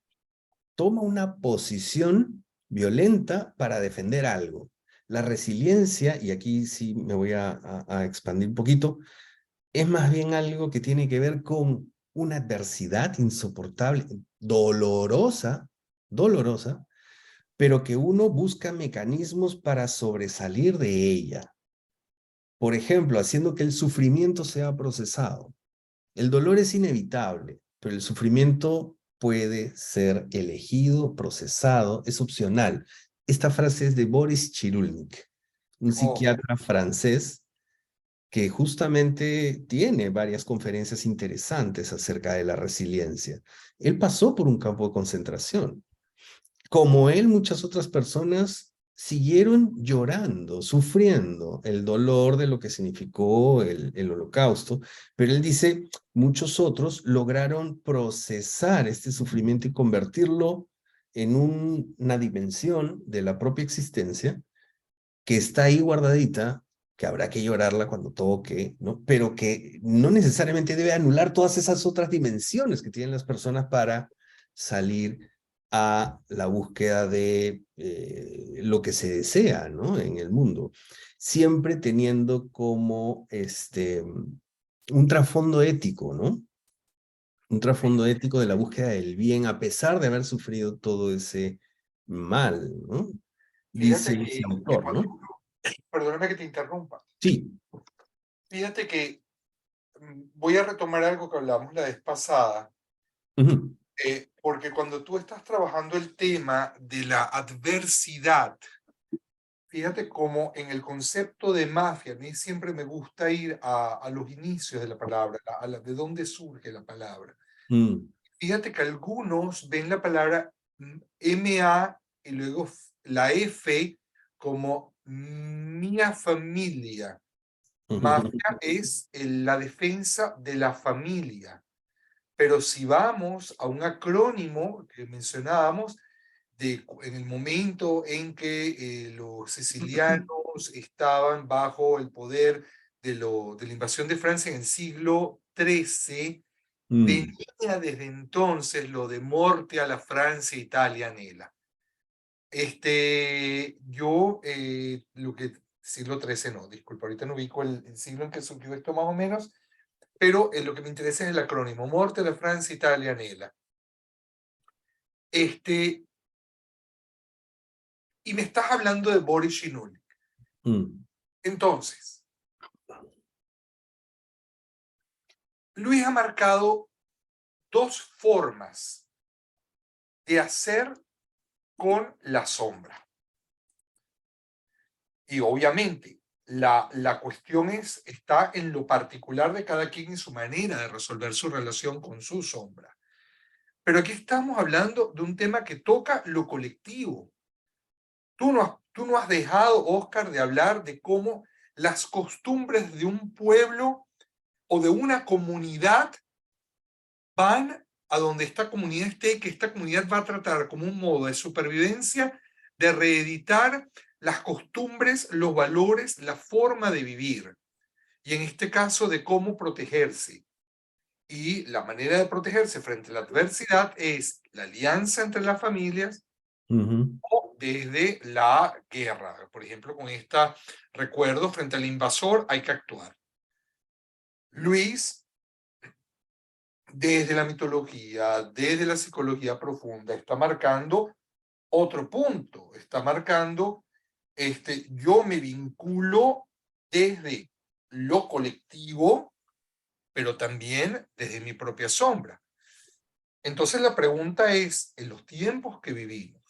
toma una posición violenta para defender algo, La resiliencia, y aquí sí me voy a expandir un poquito, es más bien algo que tiene que ver con una adversidad insoportable, dolorosa, pero que uno busca mecanismos para sobresalir de ella. Por ejemplo, haciendo que el sufrimiento sea procesado. El dolor es inevitable, pero el sufrimiento puede ser elegido, procesado, es opcional. Esta frase es de Boris Cyrulnik, un Oh, psiquiatra francés que justamente tiene varias conferencias interesantes acerca de la resiliencia. Él pasó por un campo de concentración. Como él, muchas otras personas siguieron llorando, sufriendo el dolor de lo que significó el holocausto, pero él dice, muchos otros lograron procesar este sufrimiento y convertirlo en una dimensión de la propia existencia que está ahí guardadita, que habrá que llorarla cuando toque, ¿no? Pero que no necesariamente debe anular todas esas otras dimensiones que tienen las personas para salir a la búsqueda de lo que se desea, ¿no? En el mundo. Siempre teniendo como un trasfondo ético, ¿no? Un trasfondo ético de la búsqueda del bien, a pesar de haber sufrido todo ese mal, ¿no? fíjate Dice ese que autor, cuando, ¿no? perdóname que te interrumpa, Sí. fíjate que voy a retomar algo que hablamos la vez pasada, Ujú, porque cuando tú estás trabajando el tema de la adversidad, fíjate cómo en el concepto de mafia, a mí siempre me gusta ir a los inicios de la palabra, de dónde surge la palabra. mm, Fíjate que algunos ven la palabra MA y luego la F como mia familia. ujú, Mafia es la defensa de la familia. Pero si vamos a un acrónimo que mencionábamos, en el momento en que los sicilianos estaban bajo el poder de la invasión de Francia en el siglo XIII, mm, venía desde entonces lo de morte a la Francia italianela. Lo que siglo XIII no, disculpa, ahorita no ubico el siglo en que surgió esto más o menos, pero lo que me interesa es el acrónimo, morte a la Francia italianela. Este, y me estás hablando de Boris Cyrulnik. mm, Entonces, Luis ha marcado dos formas de hacer con la sombra. Y obviamente, la cuestión está en lo particular de cada quien y su manera de resolver su relación con su sombra. Pero aquí estamos hablando de un tema que toca lo colectivo. Tú no has dejado, Oscar, de hablar de cómo las costumbres de un pueblo o de una comunidad van a donde esta comunidad esté, que esta comunidad va a tratar como un modo de supervivencia, de reeditar las costumbres, los valores, la forma de vivir. Y en este caso de cómo protegerse. Y la manera de protegerse frente a la adversidad es la alianza entre las familias ujú, o desde la guerra. Por ejemplo, con esta recuerdo frente al invasor hay que actuar. Luis, desde la mitología, desde la psicología profunda, está marcando otro punto, está marcando, yo me vinculo desde lo colectivo, pero también desde mi propia sombra. Entonces la pregunta es, en los tiempos que vivimos,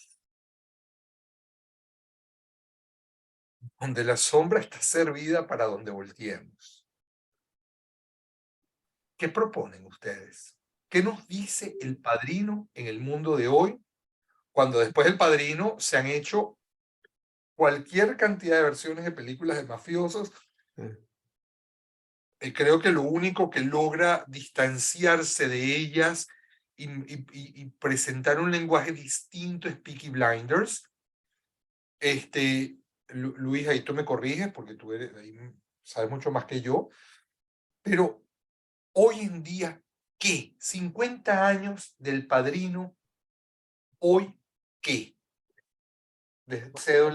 donde la sombra está servida para donde volteemos, ¿qué proponen ustedes? ¿Qué nos dice el Padrino en el mundo de hoy, cuando después del Padrino se han hecho cualquier cantidad de versiones de películas de mafiosos? Creo que lo único que logra distanciarse de ellas y presentar un lenguaje distinto es Peaky Blinders. Luis, ahí tú me corriges porque tú ahí sabes mucho más que yo, pero hoy en día, ¿qué? 50 años del Padrino, ¿hoy qué? Les cedo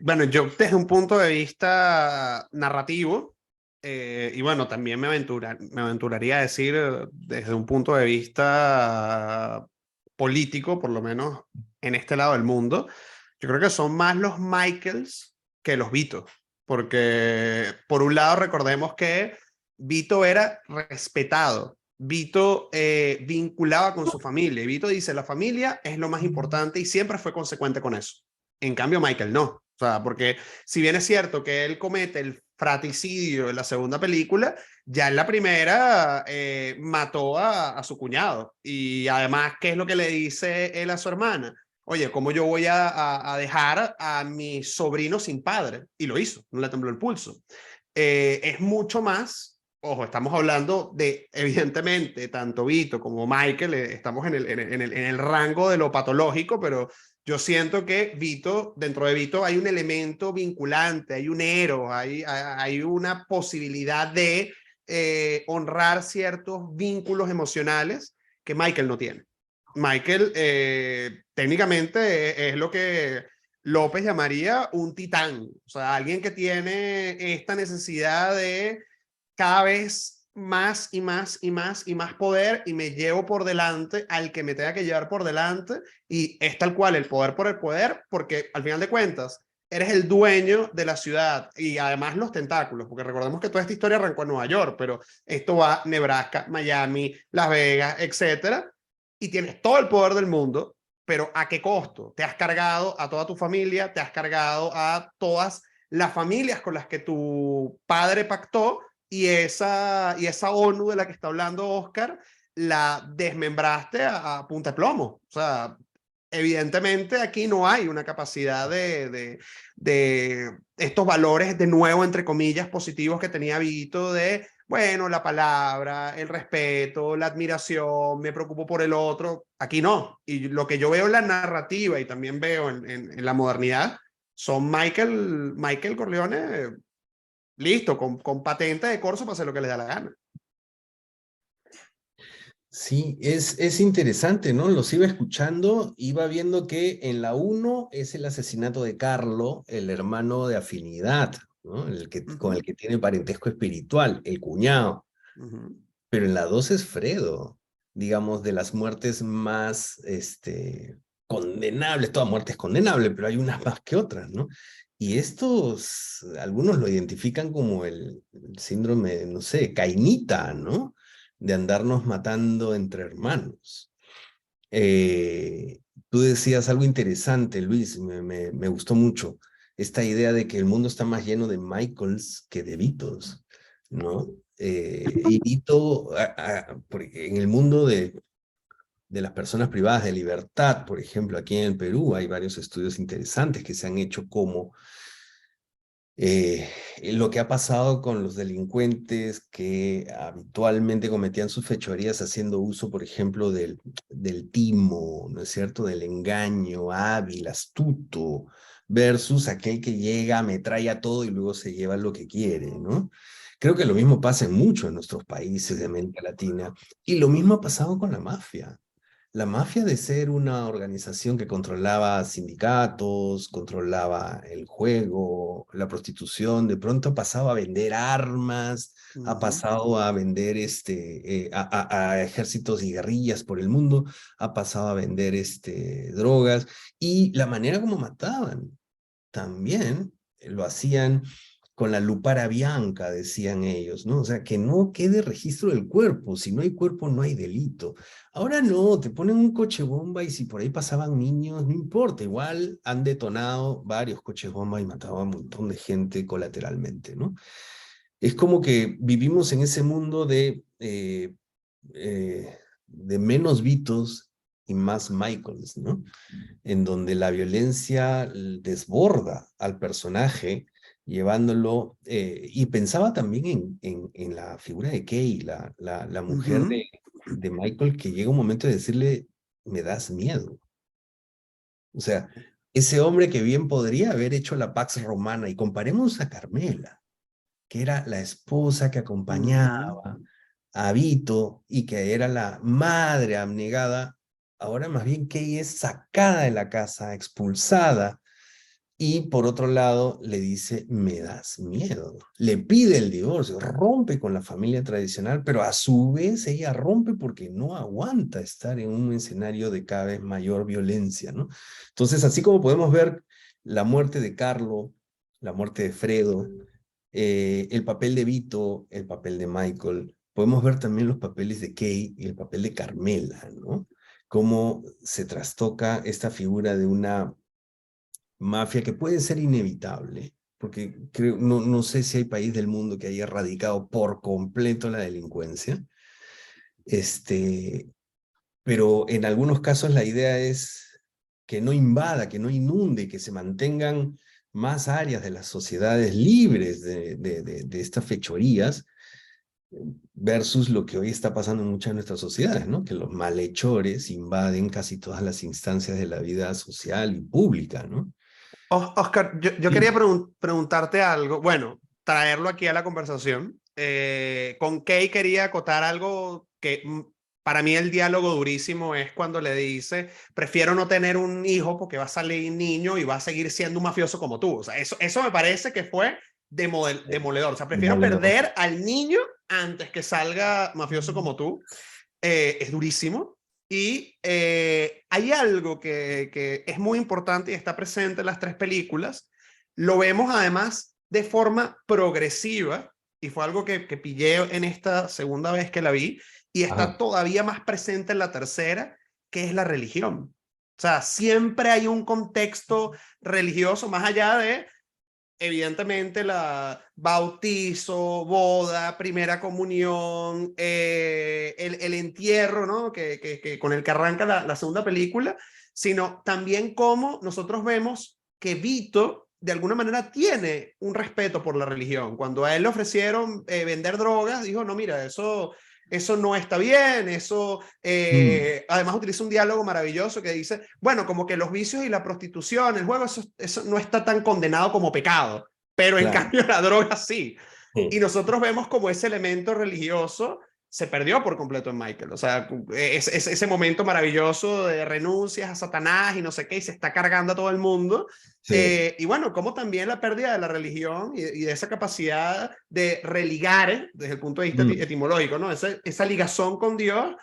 Bueno, yo desde un punto de vista narrativo, y bueno, también me aventuraría a decir desde un punto de vista político, por lo menos en este lado del mundo, yo creo que son más los Michaels que los Vito, porque por un lado recordemos que Vito era respetado. Vito vinculaba con su familia. Y Vito dice, la familia es lo más importante y siempre fue consecuente con eso. En cambio, Michael no. O sea, porque si bien es cierto que él comete el fratricidio en la segunda película, ya en la primera mató a su cuñado. Y además, ¿qué es lo que le dice él a su hermana? Oye, ¿cómo yo voy a dejar a mi sobrino sin padre? Y lo hizo, no le tembló el pulso. Es mucho más, ojo, estamos hablando de, evidentemente, tanto Vito como Michael, estamos en el rango de lo patológico, pero yo siento que Vito, dentro de Vito hay un elemento vinculante, hay un héroe, hay una posibilidad de honrar ciertos vínculos emocionales que Michael no tiene. Michael técnicamente es lo que López llamaría un titán, o sea, alguien que tiene esta necesidad de cada vez más y más y más y más poder y me llevo por delante al que me tenga que llevar por delante y es tal cual el poder por el poder, porque al final de cuentas eres el dueño de la ciudad y además los tentáculos, porque recordemos que toda esta historia arrancó en Nueva York, pero esto va a Nebraska, Miami, Las Vegas, etcétera, y tienes todo el poder del mundo, pero ¿a qué costo? Te has cargado a toda tu familia, te has cargado a todas las familias con las que tu padre pactó y esa ONU de la que está hablando Oscar la desmembraste a punta de plomo. O sea, evidentemente aquí no hay una capacidad de estos valores de nuevo, entre comillas, positivos que tenía Vito de, bueno, la palabra, el respeto, la admiración, me preocupo por el otro. Aquí no. Y lo que yo veo en la narrativa y también veo en la modernidad son Michael Corleone, listo, con patente de corso para hacer lo que le da la gana. Sí, es interesante, ¿no? Los iba escuchando, iba viendo que en la 1 es el asesinato de Carlo, el hermano de afinidad, ¿no? Con el que tiene parentesco espiritual, el cuñado. Pero en la 2 es Fredo, digamos, de las muertes más condenables. Toda muerte es condenable, pero hay unas más que otras, ¿no? Y estos, algunos lo identifican como el síndrome, no sé, cainita, ¿no? De andarnos matando entre hermanos. Tú decías algo interesante, Luis, me gustó mucho. Esta idea de que el mundo está más lleno de Michaels que de Vitos, ¿no? Y Vito, en el mundo de las personas privadas de libertad, por ejemplo, aquí en el Perú hay varios estudios interesantes que se han hecho como lo que ha pasado con los delincuentes que habitualmente cometían sus fechorías haciendo uso, por ejemplo, del timo, ¿no es cierto?, del engaño hábil, astuto, versus aquel que llega, ametralla todo y luego se lleva lo que quiere, ¿no? Creo que lo mismo pasa en muchos de nuestros países de América Latina, y lo mismo ha pasado con la mafia. La mafia, de ser una organización que controlaba sindicatos, controlaba el juego, la prostitución, de pronto ha pasado a vender armas, ha pasado a vender a ejércitos y guerrillas por el mundo, ha pasado a vender drogas, y la manera como mataban también lo hacían con la lupara bianca, decían ellos, ¿no? O sea, que no quede registro del cuerpo. Si no hay cuerpo, no hay delito. Ahora no, te ponen un coche bomba y si por ahí pasaban niños, no importa. Igual han detonado varios coches bomba y matado a un montón de gente colateralmente, ¿no? Es como que vivimos en ese mundo de menos Vitos y más Michaels, ¿no? En donde la violencia desborda al personaje, llevándolo, y pensaba también en la figura de Kay, la mujer de Michael, que llega un momento de decirle, me das miedo. O sea, ese hombre que bien podría haber hecho la Pax Romana, y comparemos a Carmela, que era la esposa que acompañaba a Vito y que era la madre abnegada, ahora más bien Kay es sacada de la casa, expulsada, y por otro lado le dice, me das miedo. Le pide el divorcio, rompe con la familia tradicional, pero a su vez ella rompe porque no aguanta estar en un escenario de cada vez mayor violencia, ¿no? Entonces, así como podemos ver la muerte de Carlo, la muerte de Fredo, el papel de Vito, el papel de Michael, podemos ver también los papeles de Kay y el papel de Carmela, ¿no? Cómo se trastoca esta figura de una mafia que puede ser inevitable, porque creo, no sé si hay país del mundo que haya erradicado por completo la delincuencia, pero en algunos casos la idea es que no invada, que no inunde, que se mantengan más áreas de las sociedades libres de estas fechorías, versus lo que hoy está pasando en muchas de nuestras sociedades, ¿no? Que los malhechores invaden casi todas las instancias de la vida social y pública, ¿no? Oscar, yo quería preguntarte algo, bueno, traerlo aquí a la conversación. Con Kay quería acotar algo que para mí el diálogo durísimo es cuando le dice, prefiero no tener un hijo porque va a salir niño y va a seguir siendo un mafioso como tú. O sea, eso me parece que fue demoledor. O sea, prefiero Demoledor. perder al niño antes que salga mafioso como tú. Es durísimo. Y hay algo que es muy importante y está presente en las tres películas. Lo vemos además de forma progresiva, y fue algo que pillé en esta segunda vez que la vi, y está Ajá. todavía más presente en la tercera, que es la religión. O sea, siempre hay un contexto religioso, más allá de evidentemente la bautizo, boda, primera comunión, el entierro, ¿no? Con el que arranca la segunda película, sino también cómo nosotros vemos que Vito de alguna manera tiene un respeto por la religión. Cuando a él le ofrecieron vender drogas, dijo, no, mira, eso no está bien, además utiliza un diálogo maravilloso que dice, bueno, como que los vicios y la prostitución, el juego, eso no está tan condenado como pecado, pero en Claro. cambio la droga sí. Y Sí. nosotros vemos como ese elemento religioso se perdió por completo en Michael. O sea, ese momento maravilloso de renuncias a Satanás y no sé qué, y se está cargando a todo el mundo. Sí. Y bueno, como también la pérdida de la religión y de esa capacidad de religar, desde el punto de vista Mm. etimológico, ¿no? Esa ligazón con Dios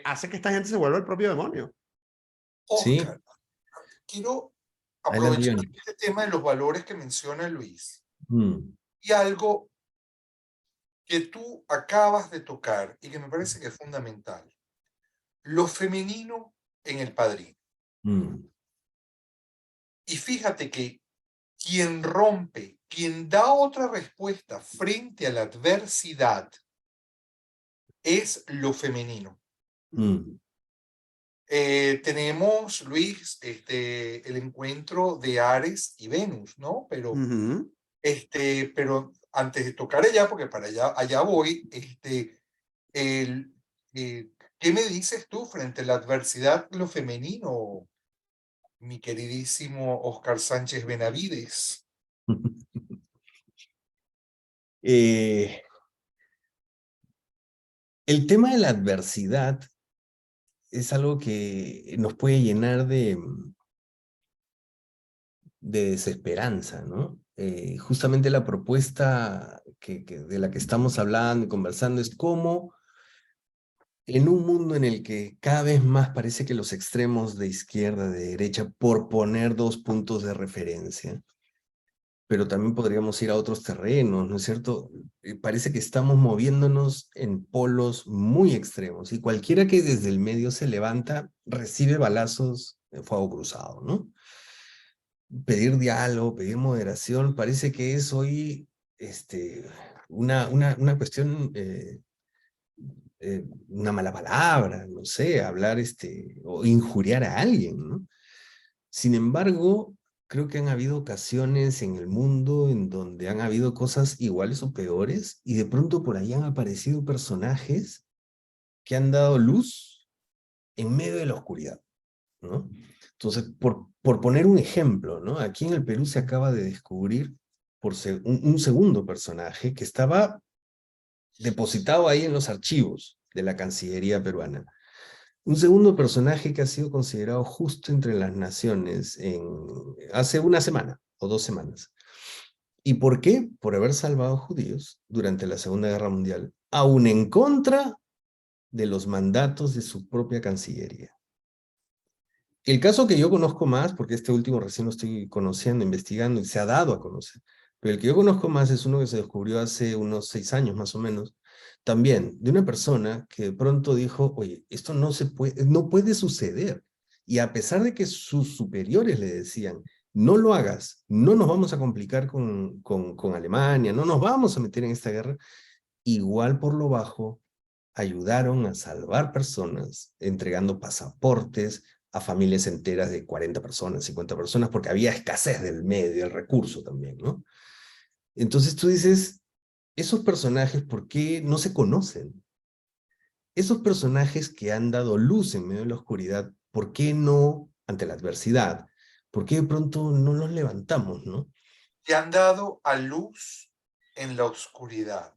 hace que esta gente se vuelva el propio demonio. Sí. Oscar, quiero Adelante, aprovechar Johnny. este tema de los valores que menciona Luis Mm. y algo que tú acabas de tocar y que me parece que es fundamental. Lo femenino en El Padrino. Mm. Y fíjate que quien rompe, quien da otra respuesta frente a la adversidad es lo femenino. Mm. Tenemos, Luis, el encuentro de Ares y Venus, ¿no? Pero antes de tocar allá, porque para allá voy, el, ¿qué me dices tú frente a la adversidad, lo femenino, mi queridísimo Oscar Sánchez Benavides? Eh, el tema de la adversidad es algo que nos puede llenar de desesperanza, ¿no? Justamente la propuesta de la que estamos hablando y conversando es cómo en un mundo en el que cada vez más parece que los extremos de izquierda, de derecha, por poner dos puntos de referencia, pero también podríamos ir a otros terrenos, ¿no es cierto? Parece que estamos moviéndonos en polos muy extremos y cualquiera que desde el medio se levanta recibe balazos de fuego cruzado, ¿no? Pedir diálogo, pedir moderación, parece que es hoy una cuestión, una mala palabra, no sé, hablar o injuriar a alguien, ¿no? Sin embargo, creo que han habido ocasiones en el mundo en donde han habido cosas iguales o peores y de pronto por ahí han aparecido personajes que han dado luz en medio de la oscuridad, ¿no? Entonces, por poner un ejemplo, ¿no? Aquí en el Perú se acaba de descubrir un segundo personaje que estaba depositado ahí en los archivos de la Cancillería peruana. Un segundo personaje que ha sido considerado justo entre las naciones hace una semana o 2 semanas. ¿Y por qué? Por haber salvado judíos durante la Segunda Guerra Mundial, aún en contra de los mandatos de su propia Cancillería. El caso que yo conozco más, porque este último recién lo estoy conociendo, investigando y se ha dado a conocer, pero el que yo conozco más es uno que se descubrió hace unos 6 años más o menos, también de una persona que de pronto dijo, oye, esto no puede suceder. Y a pesar de que sus superiores le decían, no lo hagas, no nos vamos a complicar con Alemania, no nos vamos a meter en esta guerra, igual por lo bajo ayudaron a salvar personas, entregando pasaportes a familias enteras de 40 personas, 50 personas, porque había escasez del medio, del recurso también, ¿no? Entonces tú dices, esos personajes, ¿por qué no se conocen? Esos personajes que han dado luz en medio de la oscuridad, ¿por qué no, ante la adversidad, por qué de pronto no los levantamos, ¿no? Que han dado a luz en la oscuridad.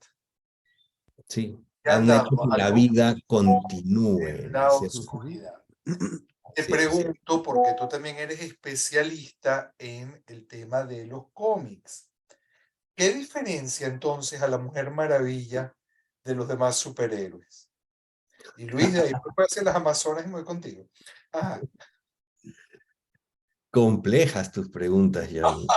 Sí, Que han han hecho dado que a la luz vida continúe. en la ¿Cierto? oscuridad. Te Sí, eso sí. pregunto, porque tú también eres especialista en el tema de los cómics. ¿Qué diferencia entonces a la Mujer Maravilla de los demás superhéroes? Y Luis, de ahí me voy hacia las Amazonas y me voy contigo. Ajá. Complejas tus preguntas, Johnny.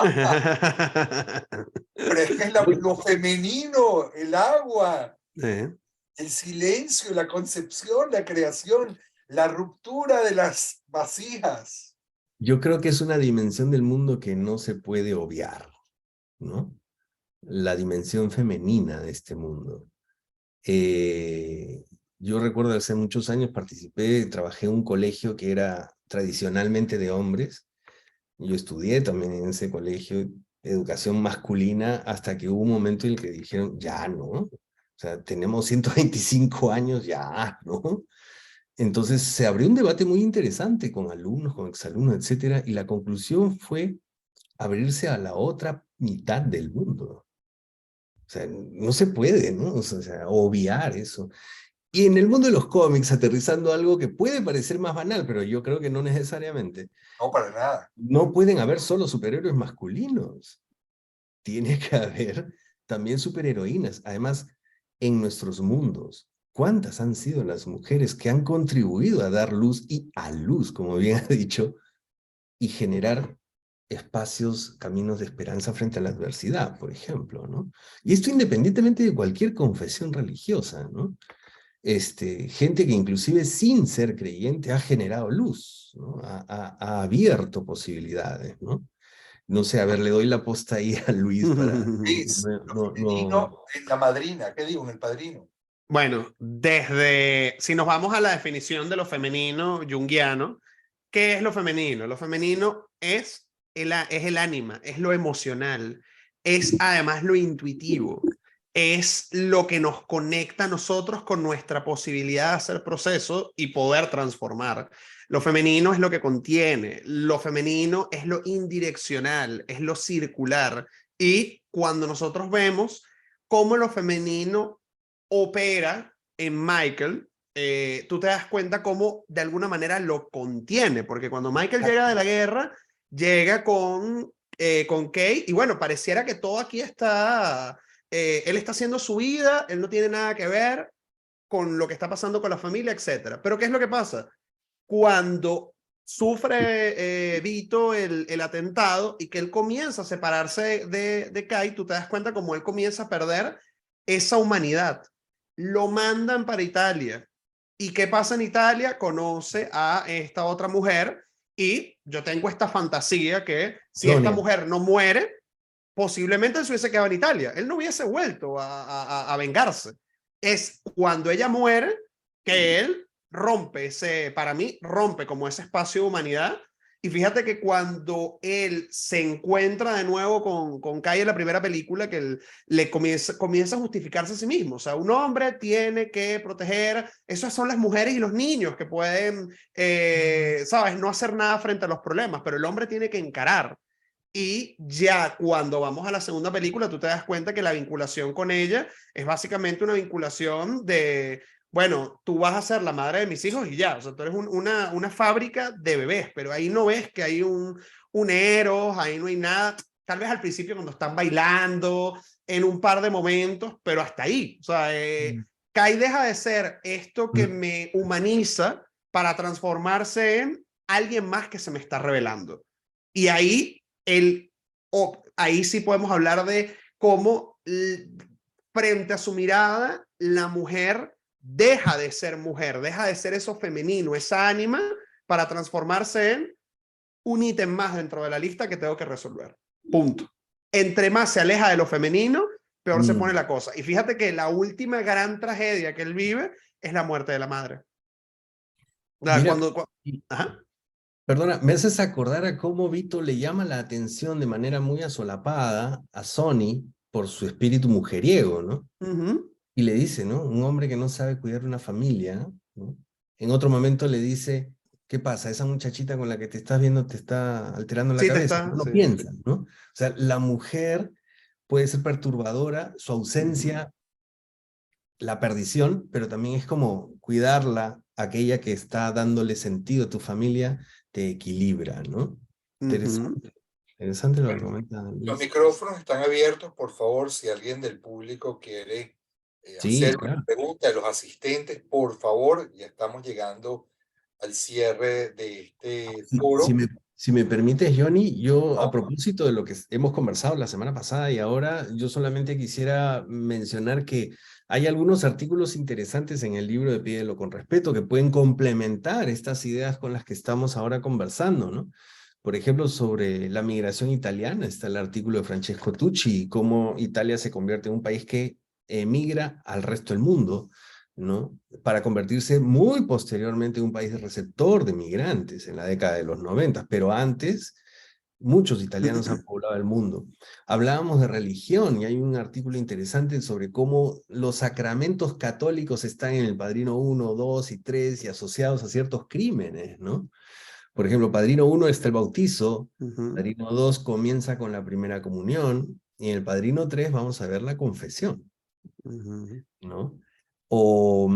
Pero es que es lo femenino, el agua, el silencio, la concepción, la creación, la ruptura de las vasijas. Yo creo que es una dimensión del mundo que no se puede obviar, ¿no? La dimensión femenina de este mundo. Yo recuerdo hace muchos años trabajé en un colegio que era tradicionalmente de hombres. Yo estudié también en ese colegio educación masculina hasta que hubo un momento en el que dijeron, ya no, o sea, tenemos 125 años, ya, ¿no? Entonces se abrió un debate muy interesante con alumnos, con exalumnos, etcétera, y la conclusión fue abrirse a la otra mitad del mundo. O sea, no se puede, ¿no? O sea, obviar eso. Y en el mundo de los cómics, aterrizando algo que puede parecer más banal, pero yo creo que no necesariamente, No, para nada. no pueden haber solo superhéroes masculinos. Tiene que haber también superheroínas. Además, en nuestros mundos, ¿cuántas han sido las mujeres que han contribuido a dar luz y a luz, como bien ha dicho, y generar espacios, caminos de esperanza frente a la adversidad, por ejemplo, ¿no? Y esto independientemente de cualquier confesión religiosa, ¿no? Gente que inclusive sin ser creyente ha generado luz, ¿no? Ha abierto posibilidades, ¿no? No sé, a ver, le doy la posta ahí a Luis para... Luis, lo femenino en la madrina, ¿qué digo? En el padrino. Bueno, si nos vamos a la definición de lo femenino junguiano, ¿qué es lo femenino? Lo femenino es el ánima, es lo emocional, es además lo intuitivo, es lo que nos conecta a nosotros con nuestra posibilidad de hacer proceso y poder transformar. Lo femenino es lo que contiene, lo femenino es lo indireccional, es lo circular. Y cuando nosotros vemos cómo lo femenino opera en Michael, tú te das cuenta cómo de alguna manera lo contiene, porque cuando Michael llega de la guerra, llega con Kate, y bueno, pareciera que todo aquí está, él está haciendo su vida, él no tiene nada que ver con lo que está pasando con la familia, etcétera. Pero ¿qué es lo que pasa? Cuando sufre Vito el atentado y que él comienza a separarse de Kai, tú te das cuenta como él comienza a perder esa humanidad. Lo mandan para Italia. ¿Y qué pasa en Italia? Conoce a esta otra mujer y yo tengo esta fantasía que si esta mujer no muere, posiblemente él se hubiese quedado en Italia. Él no hubiese vuelto a vengarse. Es cuando ella muere que él rompe para mí, rompe como ese espacio de humanidad. Y fíjate que cuando él se encuentra de nuevo con Kai en la primera película, que él le comienza a justificarse a sí mismo. O sea, un hombre tiene que proteger, esas son las mujeres y los niños que pueden, ¿sabes? No hacer nada frente a los problemas, pero el hombre tiene que encarar. Y ya cuando vamos a la segunda película, tú te das cuenta que la vinculación con ella es básicamente una vinculación de bueno, tú vas a ser la madre de mis hijos y ya, o sea, tú eres una fábrica de bebés, pero ahí no ves que hay un Eros, ahí no hay nada, tal vez al principio cuando están bailando, en un par de momentos, pero hasta ahí, o sea, Kai deja de ser esto que me humaniza para transformarse en alguien más que se me está revelando. Y ahí, ahí sí podemos hablar de cómo frente a su mirada, la mujer deja de ser mujer, deja de ser eso femenino, esa ánima, para transformarse en un ítem más dentro de la lista que tengo que resolver. Punto. Entre más se aleja de lo femenino, peor se pone la cosa. Y fíjate que la última gran tragedia que él vive es la muerte de la madre. Mira, Ajá. perdona, me haces acordar a cómo Vito le llama la atención de manera muy asolapada a Sonny por su espíritu mujeriego, ¿no? Y le dice, ¿no? Un hombre que no sabe cuidar una familia, ¿no? En otro momento le dice, ¿qué pasa? Esa muchachita con la que te estás viendo te está alterando la Sí, cabeza. No sí. piensa, ¿no? O sea, la mujer puede ser perturbadora, su ausencia, la perdición, pero también es como cuidarla, aquella que está dándole sentido a tu familia, te equilibra, ¿no? Interesante, interesante lo que comenta Los Luis. micrófonos están abiertos, por favor, si alguien del público quiere Sí, hacer claro. una pregunta de los asistentes, por favor, ya estamos llegando al cierre de este foro. Si me permites, Johnny, yo a propósito de lo que hemos conversado la semana pasada y ahora, yo solamente quisiera mencionar que hay algunos artículos interesantes en el libro de Pídelo con Respeto que pueden complementar estas ideas con las que estamos ahora conversando, ¿no? Por ejemplo, sobre la migración italiana, está el artículo de Francesco Tucci y cómo Italia se convierte en un país que emigra al resto del mundo, ¿no? Para convertirse muy posteriormente en un país receptor de migrantes en la década de los 90, pero antes muchos italianos han poblado el mundo. Hablábamos de religión y hay un artículo interesante sobre cómo los sacramentos católicos están en el Padrino 1, 2 y 3 y asociados a ciertos crímenes, ¿no? Por ejemplo, Padrino 1 está el bautizo, Padrino 2 comienza con la primera comunión y en el Padrino 3 vamos a ver la confesión, ¿no? O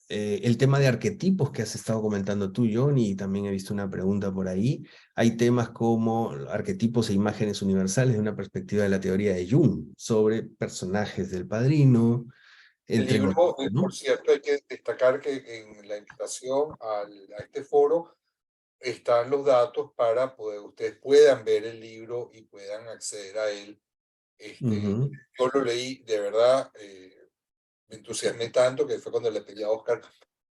el tema de arquetipos que has estado comentando tú, Johnny, y también he visto una pregunta por ahí. Hay temas como arquetipos e imágenes universales de una perspectiva de la teoría de Jung sobre personajes del Padrino, El entre libro, otros, ¿no? por cierto, hay que destacar que en la invitación a este foro están los datos para poder ustedes puedan ver el libro y puedan acceder a él. Yo lo leí, de verdad, me entusiasmé tanto que fue cuando le pedí a Oscar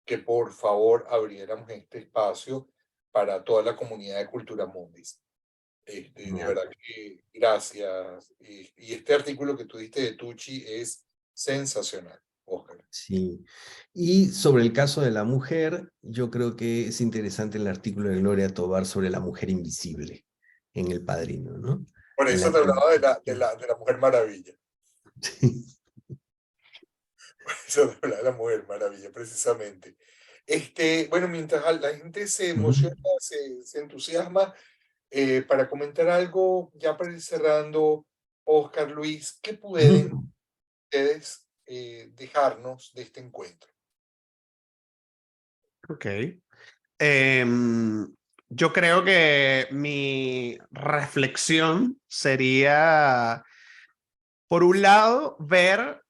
que por favor abriéramos este espacio para toda la comunidad de Cultura Mundis. De verdad que gracias. Y este artículo que tú diste de Tucci es sensacional, Oscar. Sí. Y sobre el caso de la mujer, yo creo que es interesante el artículo de Gloria Tobar sobre la mujer invisible en El Padrino, ¿no? Por En eso la te que... hablaba de la Mujer Maravilla. Sí. Por eso te hablaba de la Mujer Maravilla, precisamente. Bueno, mientras la gente se emociona, se entusiasma, para comentar algo, ya para ir cerrando, Oscar, Luis, ¿qué pueden ustedes dejarnos de este encuentro? Ok. Yo creo que mi reflexión sería, por un lado, ver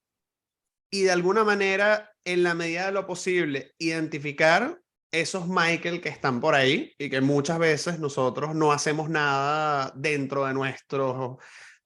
y de alguna manera, en la medida de lo posible, identificar esos Michael que están por ahí y que muchas veces nosotros no hacemos nada dentro de nuestros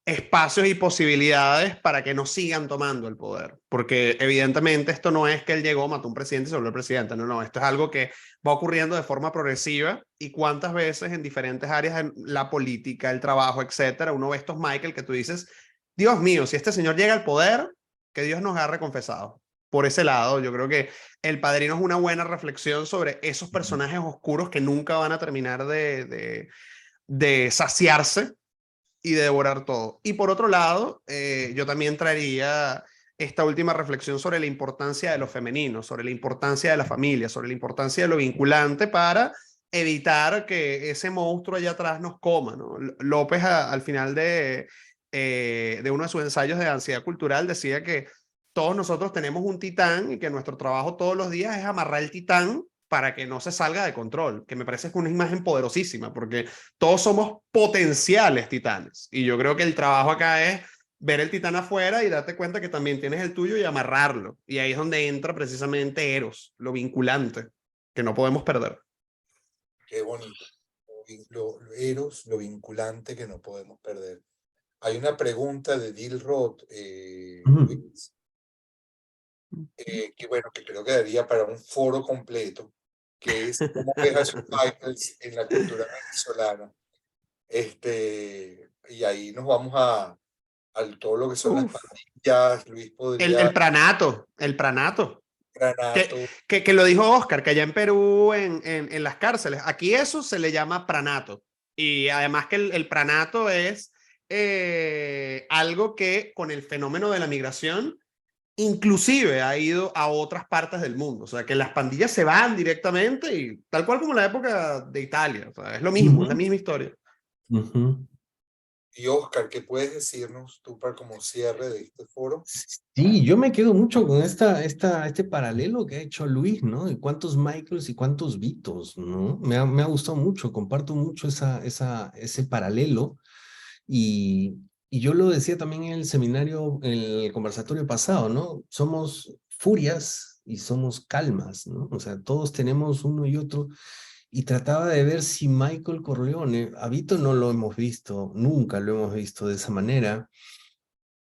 espacios y posibilidades para que no sigan tomando el poder. Porque evidentemente esto no es que él llegó, mató a un presidente y se volvió presidente. No, esto es algo que va ocurriendo de forma progresiva y cuántas veces en diferentes áreas, en la política, el trabajo, etcétera, uno ve estos Michael que tú dices, Dios mío, si este señor llega al poder, que Dios nos ha reconfesado. Por ese lado, yo creo que El Padrino es una buena reflexión sobre esos personajes oscuros que nunca van a terminar de saciarse y de devorar todo. Y por otro lado, yo también traería esta última reflexión sobre la importancia de lo femenino, sobre la importancia de la familia, sobre la importancia de lo vinculante para evitar que ese monstruo allá atrás nos coma, ¿no? López al final de uno de sus ensayos de ansiedad cultural decía que todos nosotros tenemos un titán y que nuestro trabajo todos los días es amarrar el titán para que no se salga de control, que me parece que es una imagen poderosísima, porque todos somos potenciales titanes. Y yo creo que el trabajo acá es ver el titán afuera y darte cuenta que también tienes el tuyo y amarrarlo. Y ahí es donde entra precisamente Eros, lo vinculante, que no podemos perder. Qué bonito. Eros, lo vinculante que no podemos perder. Hay una pregunta de Dil Roth, Luis, que bueno, que creo que daría para un foro completo, que es cómo ves a Shawn Michaels en la cultura venezolana. Y ahí nos vamos a todo lo que son las pandillas. Luis podría... El pranato. Granato. Que lo dijo Oscar, que allá en Perú, en las cárceles, aquí eso se le llama pranato. Y además que el pranato es algo que con el fenómeno de la migración inclusive ha ido a otras partes del mundo. O sea, que las pandillas se van directamente y tal cual como la época de Italia. O sea, es lo mismo, es la misma historia. Y Oscar, ¿qué puedes decirnos tú para como cierre de este foro? Sí, yo me quedo mucho con este paralelo que ha hecho Luis, ¿no? Y cuántos Michaels y cuántos Vitos, ¿no? Me ha gustado mucho, comparto mucho ese paralelo. Y yo lo decía también en el seminario, en el conversatorio pasado, ¿no? Somos furias y somos calmas, ¿no? O sea, todos tenemos uno y otro. Y trataba de ver si Michael Corleone, a Vito no lo hemos visto, nunca lo hemos visto de esa manera,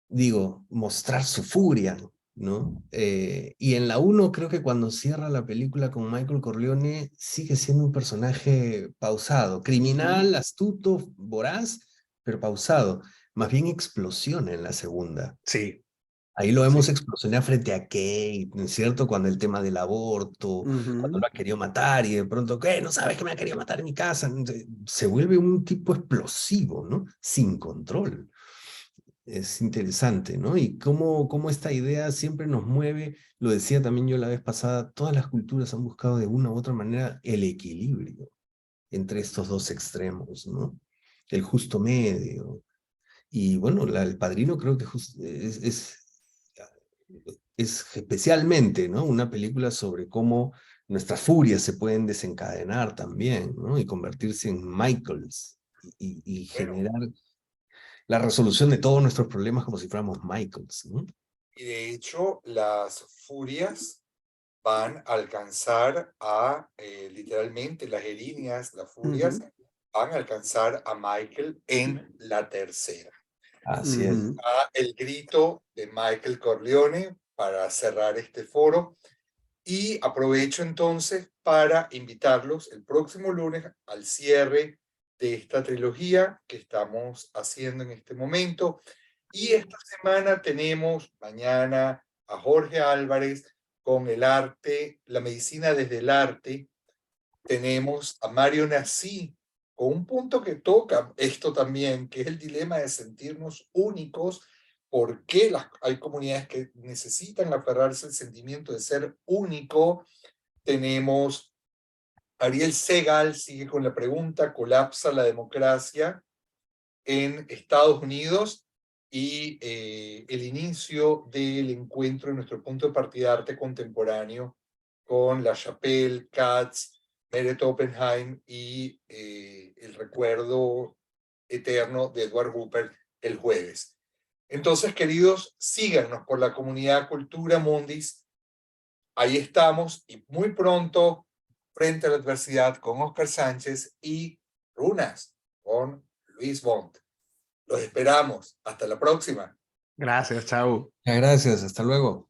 digo, mostrar su furia, ¿no? Y en la 1 creo que cuando cierra la película con Michael Corleone sigue siendo un personaje pausado, criminal, astuto, voraz, pero pausado. Más bien explosiona en la segunda. Sí. Ahí lo vemos explosionar frente a Kate, ¿no es cierto? Cuando el tema del aborto, cuando lo ha querido matar y de pronto, ¿qué? ¿No sabes que me ha querido matar en mi casa? Se vuelve un tipo explosivo, ¿no? Sin control. Es interesante, ¿no? Y cómo esta idea siempre nos mueve, lo decía también yo la vez pasada, todas las culturas han buscado de una u otra manera el equilibrio entre estos dos extremos, ¿no? El justo medio. Y bueno, El Padrino creo que es especialmente, ¿no? Una película sobre cómo nuestras furias se pueden desencadenar también, ¿no? Y convertirse en Michaels y generar la resolución de todos nuestros problemas como si fuéramos Michaels, ¿no? Y de hecho, las furias van a alcanzar a, literalmente, las erinias, las furias, van a alcanzar a Michael en la tercera. Así es. El grito de Michael Corleone para cerrar este foro. Y aprovecho entonces para invitarlos el próximo lunes al cierre de esta trilogía que estamos haciendo en este momento. Y esta semana tenemos mañana a Jorge Álvarez con el arte, la medicina desde el arte. Tenemos a Mario Nassí con un punto que toca esto también, que es el dilema de sentirnos únicos. ¿Por qué hay comunidades que necesitan aferrarse al sentimiento de ser único? Tenemos Ariel Segal, sigue con la pregunta, ¿colapsa la democracia en Estados Unidos? Y el inicio del encuentro en nuestro punto de partida de arte contemporáneo con La Chapelle, Katz, Meret Oppenheim y el recuerdo eterno de Edward Hooper el jueves. Entonces, queridos, síganos por la comunidad Cultura Mundis. Ahí estamos y muy pronto, frente a la adversidad, con Oscar Sánchez y Runas con Luis Bond. Los esperamos. Hasta la próxima. Gracias, chao. Gracias, hasta luego.